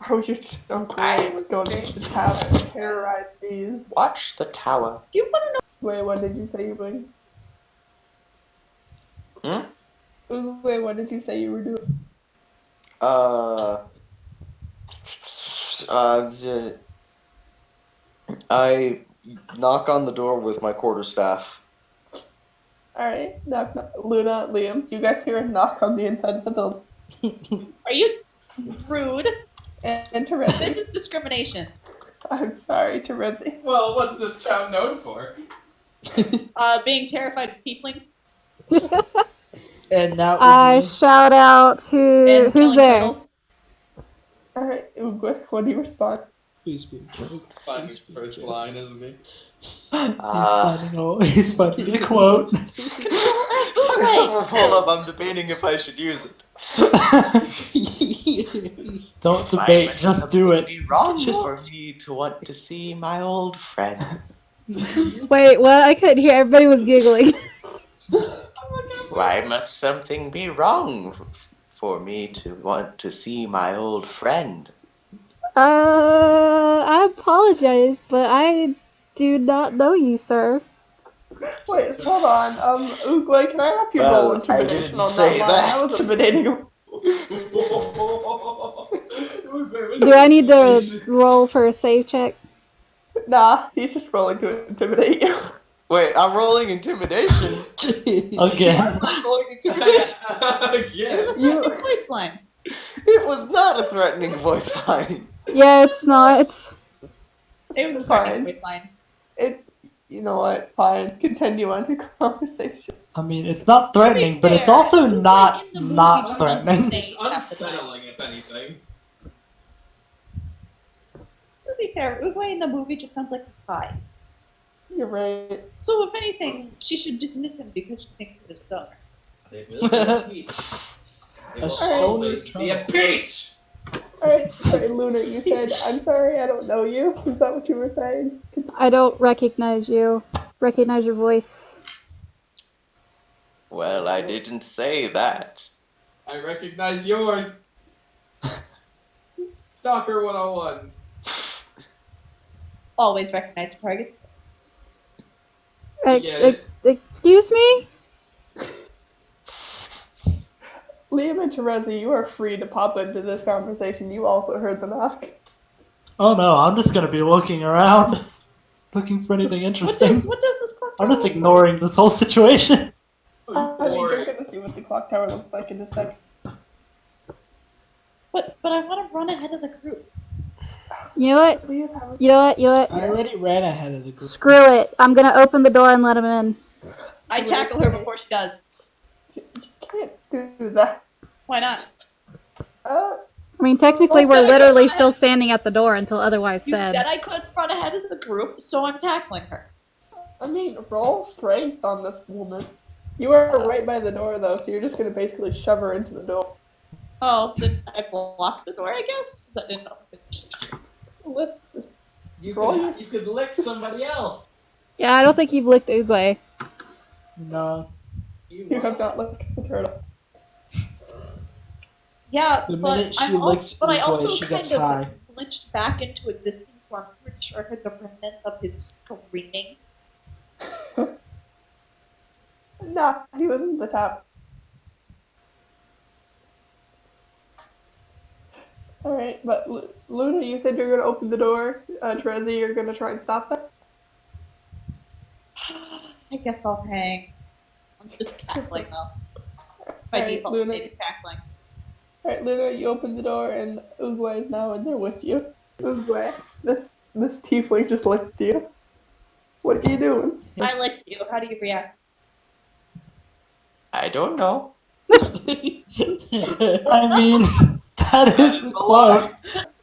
A: Oh, you're so great. Go to the tower and terrorize these.
E: Watch the tower.
G: Do you want to know?
A: Wait, what did you say you were doing? Wait, what did you say you were doing?
E: I knock on the door with my quarterstaff.
A: Alright, knock, knock. Luna, Liam, you guys hear a knock on the inside of the building.
H: Are you rude?
A: And Terezi.
H: This is discrimination.
A: I'm sorry, Terezi.
D: Well, what's this town known for?
H: Being terrified of tieflings
B: And now
F: I shout out who
H: and
F: who's
H: killing
F: there.
H: turtles.
A: Alright, Oogway, what do you respond?
B: Please be a joke.
D: Finding
B: Please be a
D: first
B: joke.
D: line, isn't he?
C: He's finding a quote.
E: Hold up, I'm debating if I should use it.
C: Don't debate, just do it.
E: Be wrong for me to want to see my old friend.
F: Wait, what? I couldn't hear. Everybody was giggling.
E: Why must something be wrong for me to want to see my old friend?
F: I apologize, but I do not know you, sir.
A: Wait, hold on. Oogway, can I have you
E: Well,
A: roll
E: I
A: intimidation
E: didn't
A: on
E: say
A: that line?
E: that.
A: I was intimidating him.
F: Do I need to roll for a save check?
A: Nah, he's just rolling to intimidate you.
E: Wait, I'm rolling intimidation.
C: Again.
E: I'm rolling intimidation.
D: Again.
A: You,
H: Voice line.
E: It was not a threatening voice line.
F: Yeah, it's not.
H: It was a
A: Fine.
H: fucking voice line.
A: it's, you know what, fine. Continue on your conversation.
C: I mean, it's not threatening, but it's
H: fair,
C: also
H: Oogway
C: not
H: in the movie
C: not
H: doesn't
C: threatening.
H: say
D: It's
H: half the time.
D: unsettling, if anything.
H: To be fair, Oogway in the movie just sounds like he's high.
A: You're right.
H: So if anything, she should dismiss him because she thinks he's a stoner.
D: They will be impeached. They will
B: stoner
D: always be
B: troll.
D: impeached!
A: Alright, sorry, Luna, you said, I'm sorry, I don't know you. Is that what you were saying?
F: I don't recognize you. Recognize your voice.
E: Well, I didn't say that.
D: I recognize yours. Stalker 101.
H: Always recognize the targets.
D: You get it?
F: Excuse me?
A: Liam and Terezi, you are free to pop into this conversation. You also heard the knock.
C: Oh no, I'm just gonna be looking around. Looking for anything interesting.
H: What does this clock
C: I'm
H: tower
C: just
H: look like?
C: ignoring this whole situation.
A: You're gonna see what the clock tower looks like in a second.
H: But I want to run ahead of the group.
F: You know what?
A: Please have a...
F: You know what? You know what?
B: I already ran ahead of the group.
F: Screw it. I'm gonna open the door and let him in.
H: I tackle her before she does.
A: You can't do that.
H: Why not?
F: I mean, technically,
H: Well,
F: we're
H: so I
F: literally
H: got-
F: still standing at the door until otherwise
H: You
F: said.
H: said I could run ahead of the group, so I'm tackling her.
A: I mean, roll strength on this woman. You are right by the door, though, so you're just gonna basically shove her into the door.
H: Oh, then I blocked the door, I guess? That didn't know.
A: Listen,
D: You
A: Roll
D: could lick somebody else.
F: Yeah, I don't think you've licked Oogway.
B: No.
A: you have not looked at the turtle.
H: Yeah,
B: The
H: but
B: minute she
H: I'm
B: licks
H: also, but I
B: Oogway,
H: also
B: she
H: kind
B: gets
H: of
B: high.
H: glitched back into existence, so I'm pretty sure I heard the remnants of his screaming.
A: Nah, he was in the top. Alright, but Luna, you said you're gonna open the door. Terezi, you're gonna try and stop that?
H: I guess I'll hang. I'm just cackling though. My
A: Alright,
H: default
A: Luna.
H: state is cackling.
A: Alright, Luna, you open the door, and Oogway is now in there with you. Oogway, this tiefling just licked you. What are you doing?
H: I licked you. How do you react?
E: I don't know.
C: I mean, that is a quote.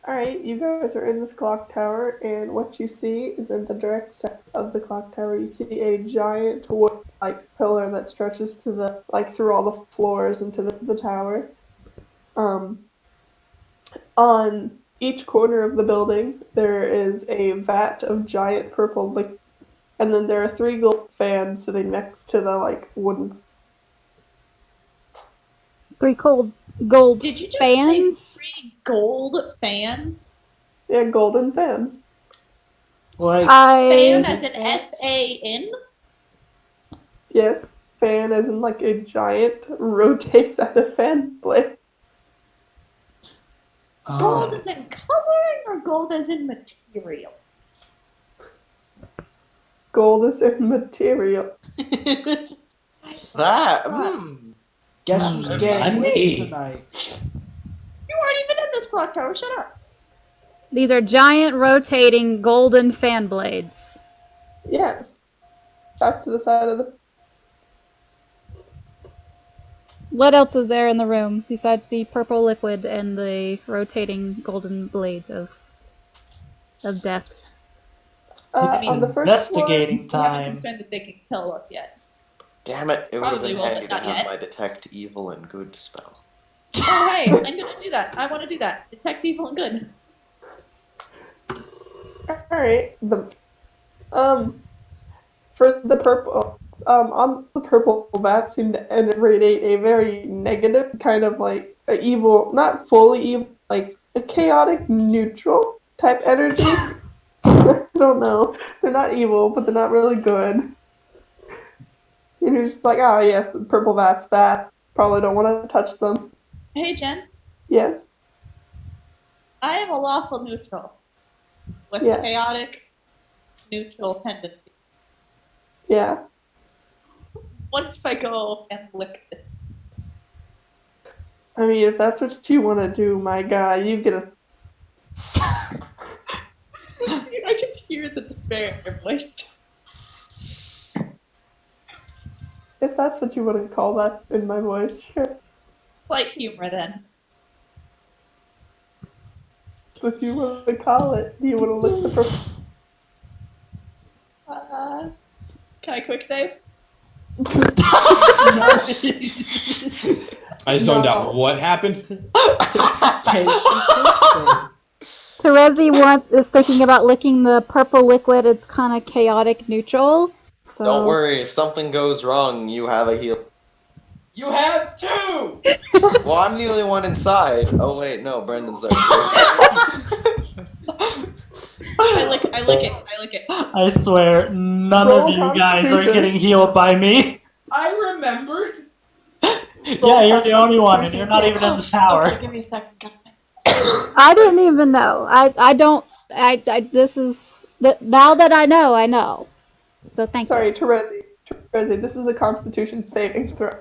A: Alright, you guys are in this clock tower, and what you see is in the direct center of the clock tower, you see a giant wood-like pillar that stretches to the, through all the floors into the tower. On each corner of the building, there is a vat of giant purple liquid, and then there are 3 gold fans sitting next to the, wooden...
F: 3 cold gold
H: Did you just
F: fans.
H: say 3 gold fans?
A: Yeah, golden fans.
C: Like,
H: Fan
F: I
H: as in FAN?
A: Yes, fan as in like a giant rotates at a fan blade.
H: Gold as in color or gold as in material?
A: Gold is in material.
E: That.
B: Get
C: Hmm,
B: some scary
C: money.
B: movies tonight.
H: You weren't even in this clock tower, shut up.
F: these are giant rotating golden fan blades.
A: Yes. Back to the side of the.
F: What else is there in the room besides the purple liquid and the rotating golden blades of death?
C: It's
A: On the first
C: investigating
H: We haven't
C: time.
H: concerned that they can kill us yet.
E: Damn it! It would have
H: Probably
E: been
H: will,
E: handy
H: but
E: to
H: not
E: have
H: yet.
E: my detect evil and good spell.
H: Oh, hey, I'm gonna do that. I wanna do that. Detect evil and good.
A: floor. Alright. For the purple on the purple bat seemed to emanate a very negative kind of like a evil, not fully evil, like a chaotic neutral type energy. I don't know. They're not evil, but they're not really good. And you're just like, oh yes, the purple bat's bad. Probably don't want to touch them.
H: Hey, Jen.
A: Yes.
H: I am a lawful neutral with
A: Yeah.
H: chaotic neutral tendency.
A: Yeah.
H: What if I go and lick this?
A: I mean, if that's what you want to do, my guy, you get a.
H: I can hear the despair in your voice.
A: If that's what you want to call that in my voice, sure.
H: Light humor, then.
A: That's what you want to call it. Do you want to lick the purple?
H: Can I quick save?
D: I zoned out. What happened?
F: Terezi is thinking about licking the purple liquid. It's kind of chaotic neutral. So
E: Don't worry, if something goes wrong, you have a heal.
D: You have 2!
E: Well, I'm the only one inside. Oh wait, no, Brendan's there too.
H: I lick it.
C: I swear, none
A: Roll
C: of you guys are
A: Constitution.
C: getting healed by me.
D: I remembered.
C: Yeah, you're the only one, and you're not even in the tower.
H: Okay, give me a second. Got it.
F: I didn't even know. I don't. This is now that I know. I know. So thank
A: Sorry,
F: you.
A: Terezi, this is a Constitution saving throw.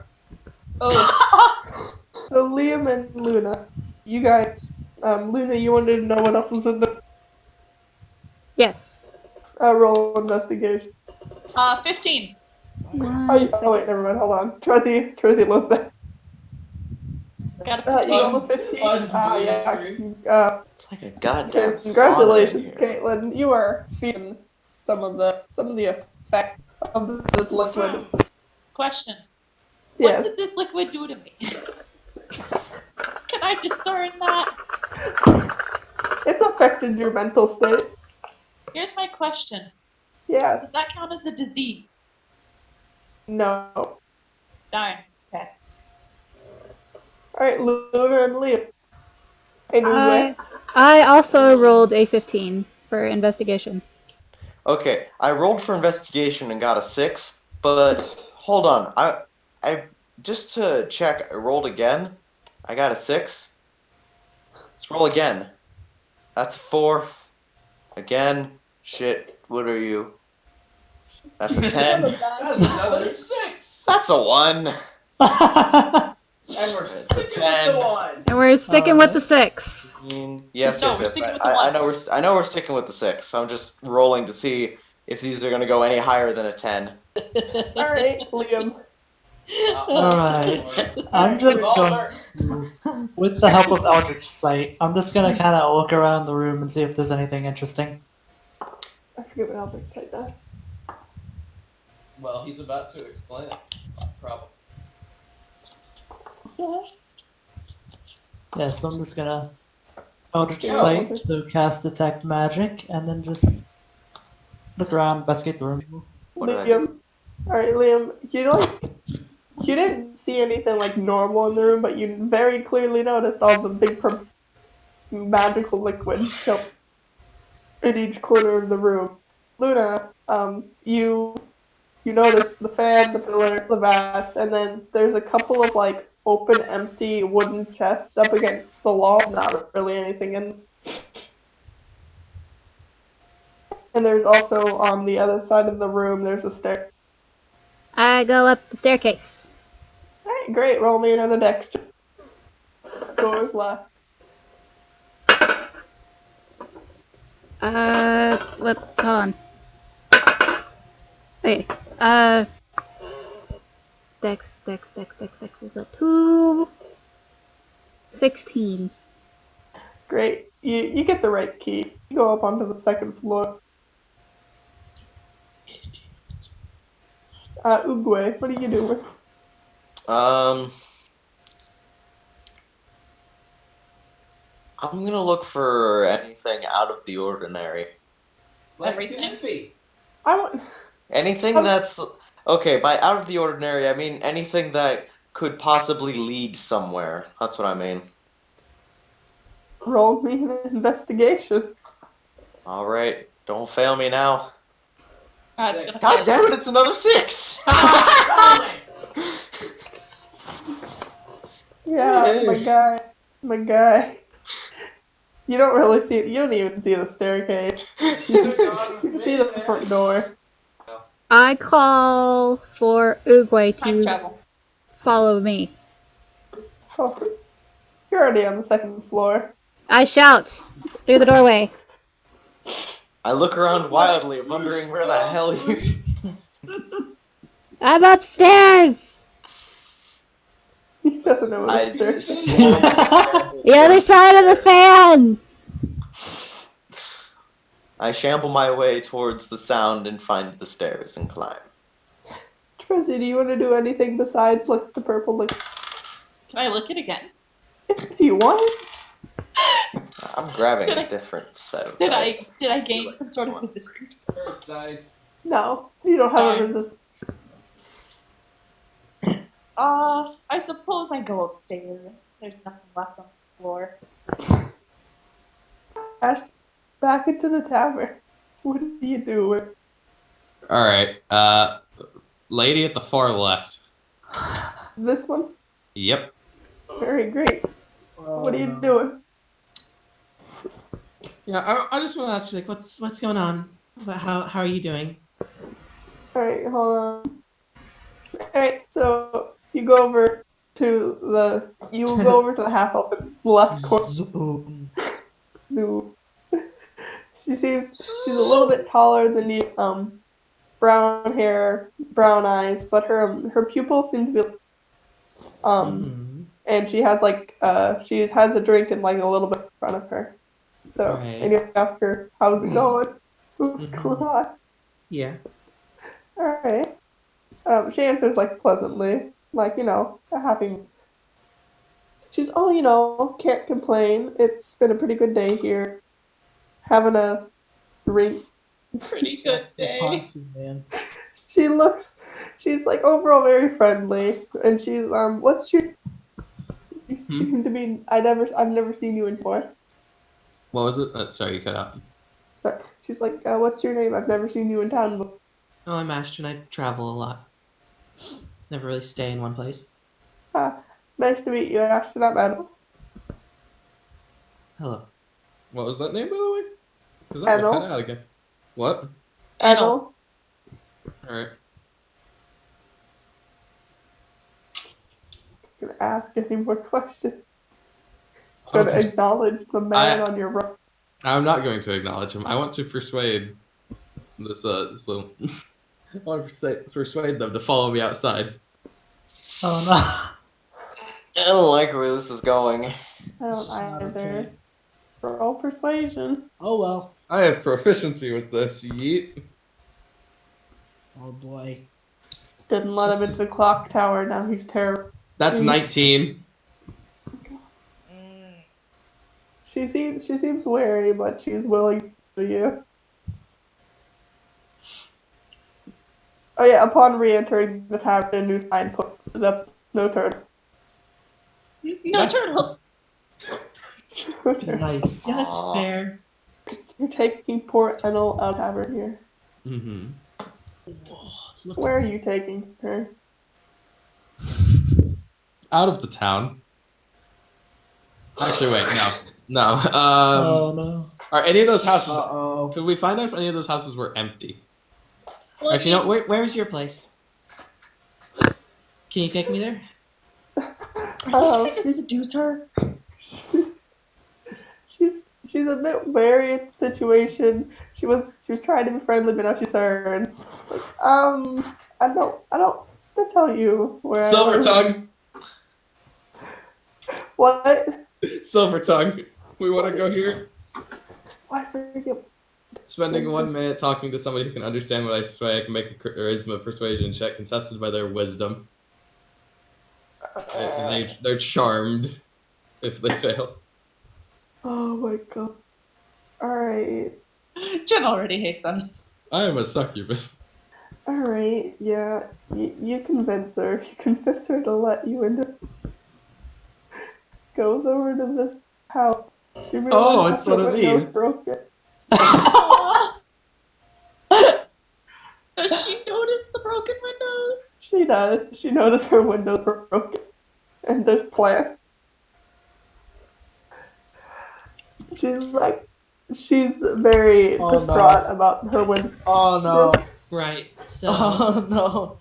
H: Oh,
A: So Liam and Luna, you guys, Luna, you wanted to know what else was in the
F: Yes.
A: roll investigation.
H: 15.
A: Oh wait, never mind. Hold on, Terezi loads back.
H: Got a
A: You rolled a
H: 15.
A: 15.
D: Yeah.
E: It's like a goddamn
A: Congratulations,
E: sauna in here.
A: Caitlin. You are feeling some of the effect of this liquid.
H: Question. What
A: Yes.
H: did this liquid do to me? Can I discern that?
A: It's affected your mental state.
H: Here's my question.
A: Yes.
H: Does that count as a disease?
A: No.
H: Darn. Okay.
A: Alright, Luna and Liam. Hey, Oogway.
F: I also rolled a 15 for investigation.
E: Okay, I rolled for investigation and got a 6, but hold on. I just to check, I rolled again. I got a 6. Let's roll again. That's a 4. Again. Shit, what are you? That's a 10.
D: That's another 6.
E: That's a 1.
D: And we're
E: It's a
D: sticking
E: 10.
D: with the 1.
F: And we're sticking with the 6.
E: Yes,
H: No,
E: yes,
H: we're
E: yes.
H: sticking with the 1.
E: I know we're sticking with the 6. I'm just rolling to see if these are gonna go any higher than a 10.
A: Alright, Liam.
C: Alright. I'm just going to, with the help of Eldritch Sight, I'm just gonna kind of look around the room and see if there's anything interesting.
A: I forget what Albert said that.
D: Well, he's about to explain it. Probably.
C: Yeah, so I'm just gonna Eldritch
A: Yeah,
C: Sight
A: Eldritch.
C: to cast Detect Magic, and then just look around, investigate the room.
E: What did I do?
A: Liam. Alright, Liam, you like You didn't see anything like normal in the room, but you very clearly noticed all the big magical liquid chill in each corner of the room. Luna, you notice the fan, the pillar, the vats, and then there's a couple of like open, empty wooden chests up against the wall. Not really anything in. And there's also on the other side of the room, there's a stair.
F: I go up the staircase.
A: Alright, great. Roll me another dex. Doors left.
F: What? Hold on. Okay. Dex is a 2. 16.
A: Great. You get the right key. You go up onto the second floor. Oogway, what are you doing?
E: I'm gonna look for anything out of the ordinary.
D: Like
H: Everything.
D: Timothy.
A: I want.
E: Anything that's okay. By out of the ordinary, I mean anything that could possibly lead somewhere. That's what I mean.
A: Roll me an investigation.
E: All right, don't fail me now.
H: It's gonna
E: God
H: fail.
E: damn it! It's another 6.
A: Yeah, my guy. You don't really see it. You don't even see the staircase. You can see the front door.
F: I call for Oogway
H: Time
F: to
H: travel.
F: follow me.
A: Oh, you're already on the second floor.
F: I shout through the doorway.
E: I look around wildly, wondering where the hell you.
F: I'm upstairs!
A: He doesn't know what
E: I
A: a staircase is.
F: The other side of the fan!
E: I shamble my way towards the sound and find the stairs and climb.
A: Tracy, do you want to do anything besides look at the purple liquid?
H: Can I look it again?
A: If you want.
E: I'm grabbing
H: Did
E: a
H: I-
E: different set of
H: Did
E: dice.
H: I gain some sort of resistance?
D: First dice.
A: No, you don't have a
H: Darn.
A: resistance.
H: I suppose I go upstairs. There's nothing left on the floor.
A: Ash, back into the tavern. What are you doing?
D: All right. Lady at the far left.
A: This one?
D: Yep.
A: Very great. What are you doing?
I: Yeah, I just want to ask you, like, what's going on? How are you doing?
A: Alright, hold on. Alright, so you go over to the half open left corner. Zoom. She's a little bit taller than you, brown hair, brown eyes, but her pupils seem to be and she has a drink and like a little bit in front of her. So
I: Right.
A: and you ask her, how's it going? What's going on?
I: Yeah.
A: Alright. She answers like pleasantly, like, a happy. She's, can't complain. It's been a pretty good day here. Having a drink.
H: Pretty good day.
C: Man.
A: She's like overall very friendly. And she's, what's your, you seem to be, I've never seen you in before.
D: What was it? Sorry, you cut out.
A: Sorry. She's like, what's your name? I've never seen you in town before.
I: Oh, I'm Ashton. I travel a lot. Never really stay in one place.
A: Nice to meet you, Ashton. I'm Edel.
I: Hello.
D: What was that name, by the way? Because that
A: Edel.
D: cut out again. What?
A: Edel.
D: All right.
A: Gonna ask any more questions. Gonna acknowledge the man on your right.
D: I'm not going to acknowledge him. I want to persuade this little. I want to persuade them to follow me outside.
C: Oh no.
E: I don't like where this is going.
A: I don't
C: not
A: either.
C: okay.
A: Roll persuasion.
C: Oh well.
D: I have proficiency with this. Yeet.
C: Oh boy.
A: Didn't let him into the clock tower. Now he's terrible.
D: That's 19.
A: She seems wary, but she's willing to you. Oh yeah, upon re-entering the tavern, a new sign put up. No turtle.
H: No
D: Yeah.
H: turtles.
A: No turtle.
C: Nice.
I: Yeah, that's
E: Aw.
I: fair.
A: You're taking poor Enel out of tavern here.
D: Mm-hmm.
B: Whoa, look
A: Where are
B: at
A: you taking her?
D: Out of the town. Actually, wait, no.
C: Oh no.
D: Are any of those houses?
B: Uh-oh.
D: Could we find out if any of those houses were empty?
H: Well,
D: Actually, no. Wait.
I: Where's your place? Can you take me there?
A: Oh,
H: Trying to seduce her.
A: she's a bit wary of the situation. She was trying to be friendly, but now she's stern. Like, I don't to tell you where
D: Silver
A: I live.
D: tongue.
A: What?
D: Silver tongue. We want to go here.
A: Why forget?
D: Spending 1 minute talking to somebody who can understand what I say, I can make a charisma persuasion check contested by their wisdom. They're charmed if they fail.
A: Oh my god. Alright.
H: Jen already hates us.
D: I am a succubus.
A: Alright, yeah. You convince her. You convince her to let you into. Goes over to this house. She realizes
D: it's
A: her
D: one of
A: window's
D: these.
A: broken.
H: Aw. Does she notice the broken windows?
A: She does. She noticed her window's broken. And there's plant. She's very
B: Oh,
A: distraught
B: no.
A: about her window.
B: Oh no.
I: Right. So,
B: Oh no.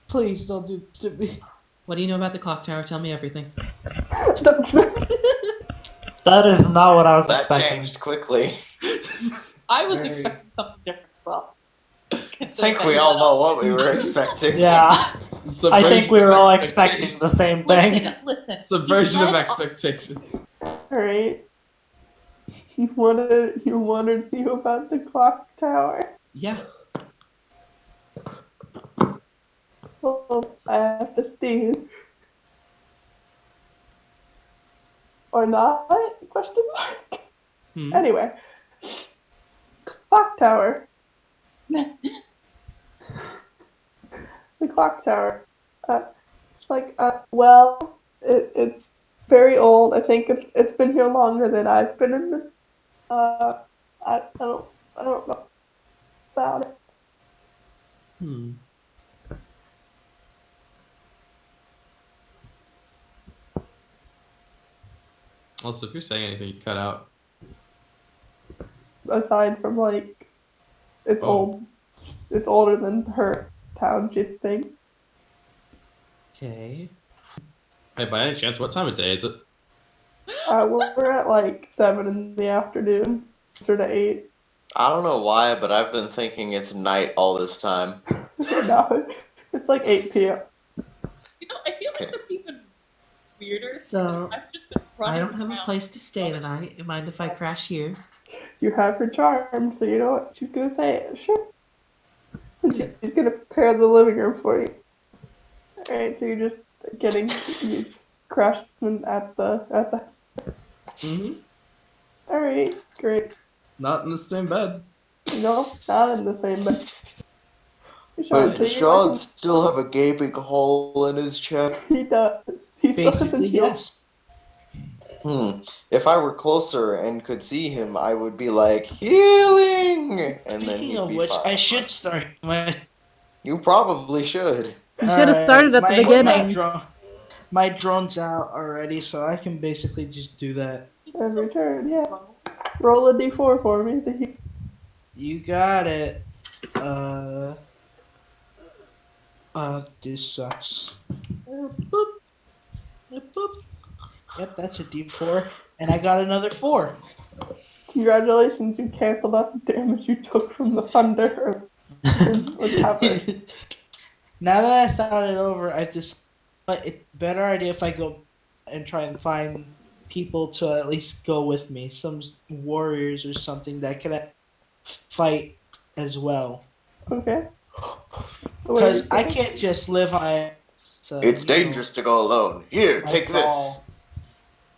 B: Please don't do this to me.
I: what do you know about the clock tower? Tell me everything.
C: That is not what I was
E: That
C: expecting.
E: changed quickly.
H: I was
B: Very-
H: expecting something different as well.
E: I think we all know what we were expecting.
C: Yeah, I think we were all expecting the same thing.
H: Listen.
D: Subversion of
H: You led-
D: expectations.
A: Alright. You wanted to know about the clock tower?
I: Yeah.
A: Well, I have to see. Or not? Question mark.
I: Hmm.
A: Anyway. Clock tower. The clock tower. It's like, it's very old. I think it's been here longer than I've been in the, I don't know about it.
I: Hmm.
D: Also, if you're saying anything, you cut out.
A: Aside from, like, it's
D: Oh.
A: old. It's older than her town, do you think?
I: Okay.
D: Hey, by any chance, what time of day is it?
A: We're at, like, 7 in the afternoon. Closer to 8.
E: I don't know why, but I've been thinking it's night all this time.
A: No, it's like 8 p.m.
H: You know, I feel like it's even weirder.
I: So,
H: I've just been
I: I
H: running
I: don't have a
H: around.
I: place to stay tonight. You mind if I crash here?
A: You have her charm, so you know what she's gonna say. Sure. And she's gonna prepare the living room for you. Alright, so you just crashed at the house.
D: Mm-hmm.
A: Alright, great.
D: Not in the same bed.
A: No, not in the same bed.
E: But
A: So you're
E: Sean
A: like-
E: still have a gaping hole in his chest.
A: he does. He still doesn't
B: Basically,
A: heal.
B: yes.
E: If I were closer and could see him, I would be like, healing! And then
B: Speaking
E: he'd
B: of
E: be
B: which,
E: fine.
B: I should start my.
E: You probably should.
F: You should have started at the beginning.
B: My drone's out already, so I can basically just do that.
A: Every turn, yeah. Roll a d4 for me.
B: You got it. This sucks. Boop. Boop. Yep, that's a D4, and I got another 4.
A: Congratulations, you canceled out the damage you took from the thunder. What's happening?
B: Now that I thought it over, it's a better idea if I go and try and find people to at least go with me, some warriors or something that can fight as well.
A: Okay. So where are
B: Because
A: you
B: I
A: going?
B: can't just live on.
E: It's dangerous to go alone. Here,
B: my
E: take this.
B: ball.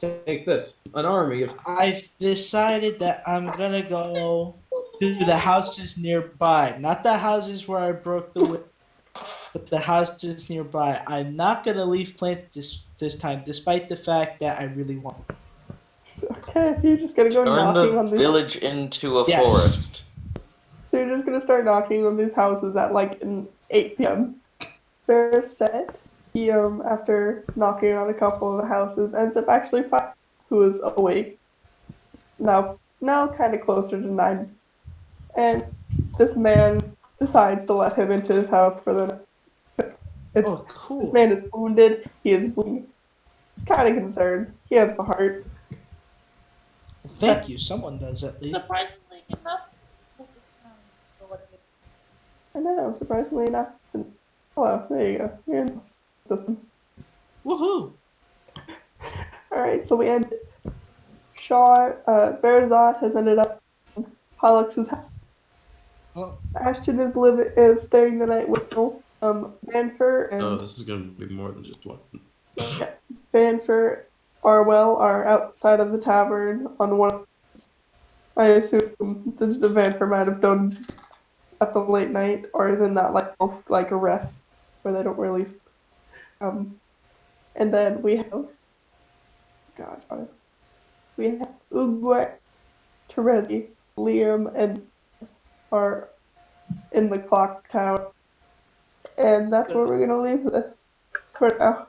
D: Take this. An army of.
B: I've decided that I'm gonna go to the houses nearby, not the houses where I broke the window. but the house is nearby. I'm not gonna leave plant this time, despite the fact that I really want.
A: Okay, so you're just gonna go
E: Turn
A: knocking
E: the
A: on these.
E: village into a
B: Yes.
E: forest.
A: So you're just gonna start knocking on these houses at like 8 p.m. Bear said he after knocking on a couple of the houses ends up actually finding who is awake. Now kind of closer to 9, and this man decides to let him into his house for the night.
B: Oh,
A: This
B: cool.
A: man is wounded. He is bleeding. He's kind of concerned. He has the heart.
B: Thank you. Someone does at least.
H: Surprisingly enough.
A: I know, surprisingly enough. Hello, there you go. You're in this system.
B: Woohoo!
A: Alright, so we end. Shaw, Bearzot has ended up in Pollux's house.
B: Oh,
A: Ashton is staying the night with Vanfer and
D: Oh, this is gonna be more than just one.
A: Vanfer Arwell are outside of the tavern on one of these. I assume this is the Vanfer might have done at the late night or is in that like a rest where they don't really and then we have we have Oogway, Terezi, Liam, and are in the clock tower. And that's where we're gonna leave this for now.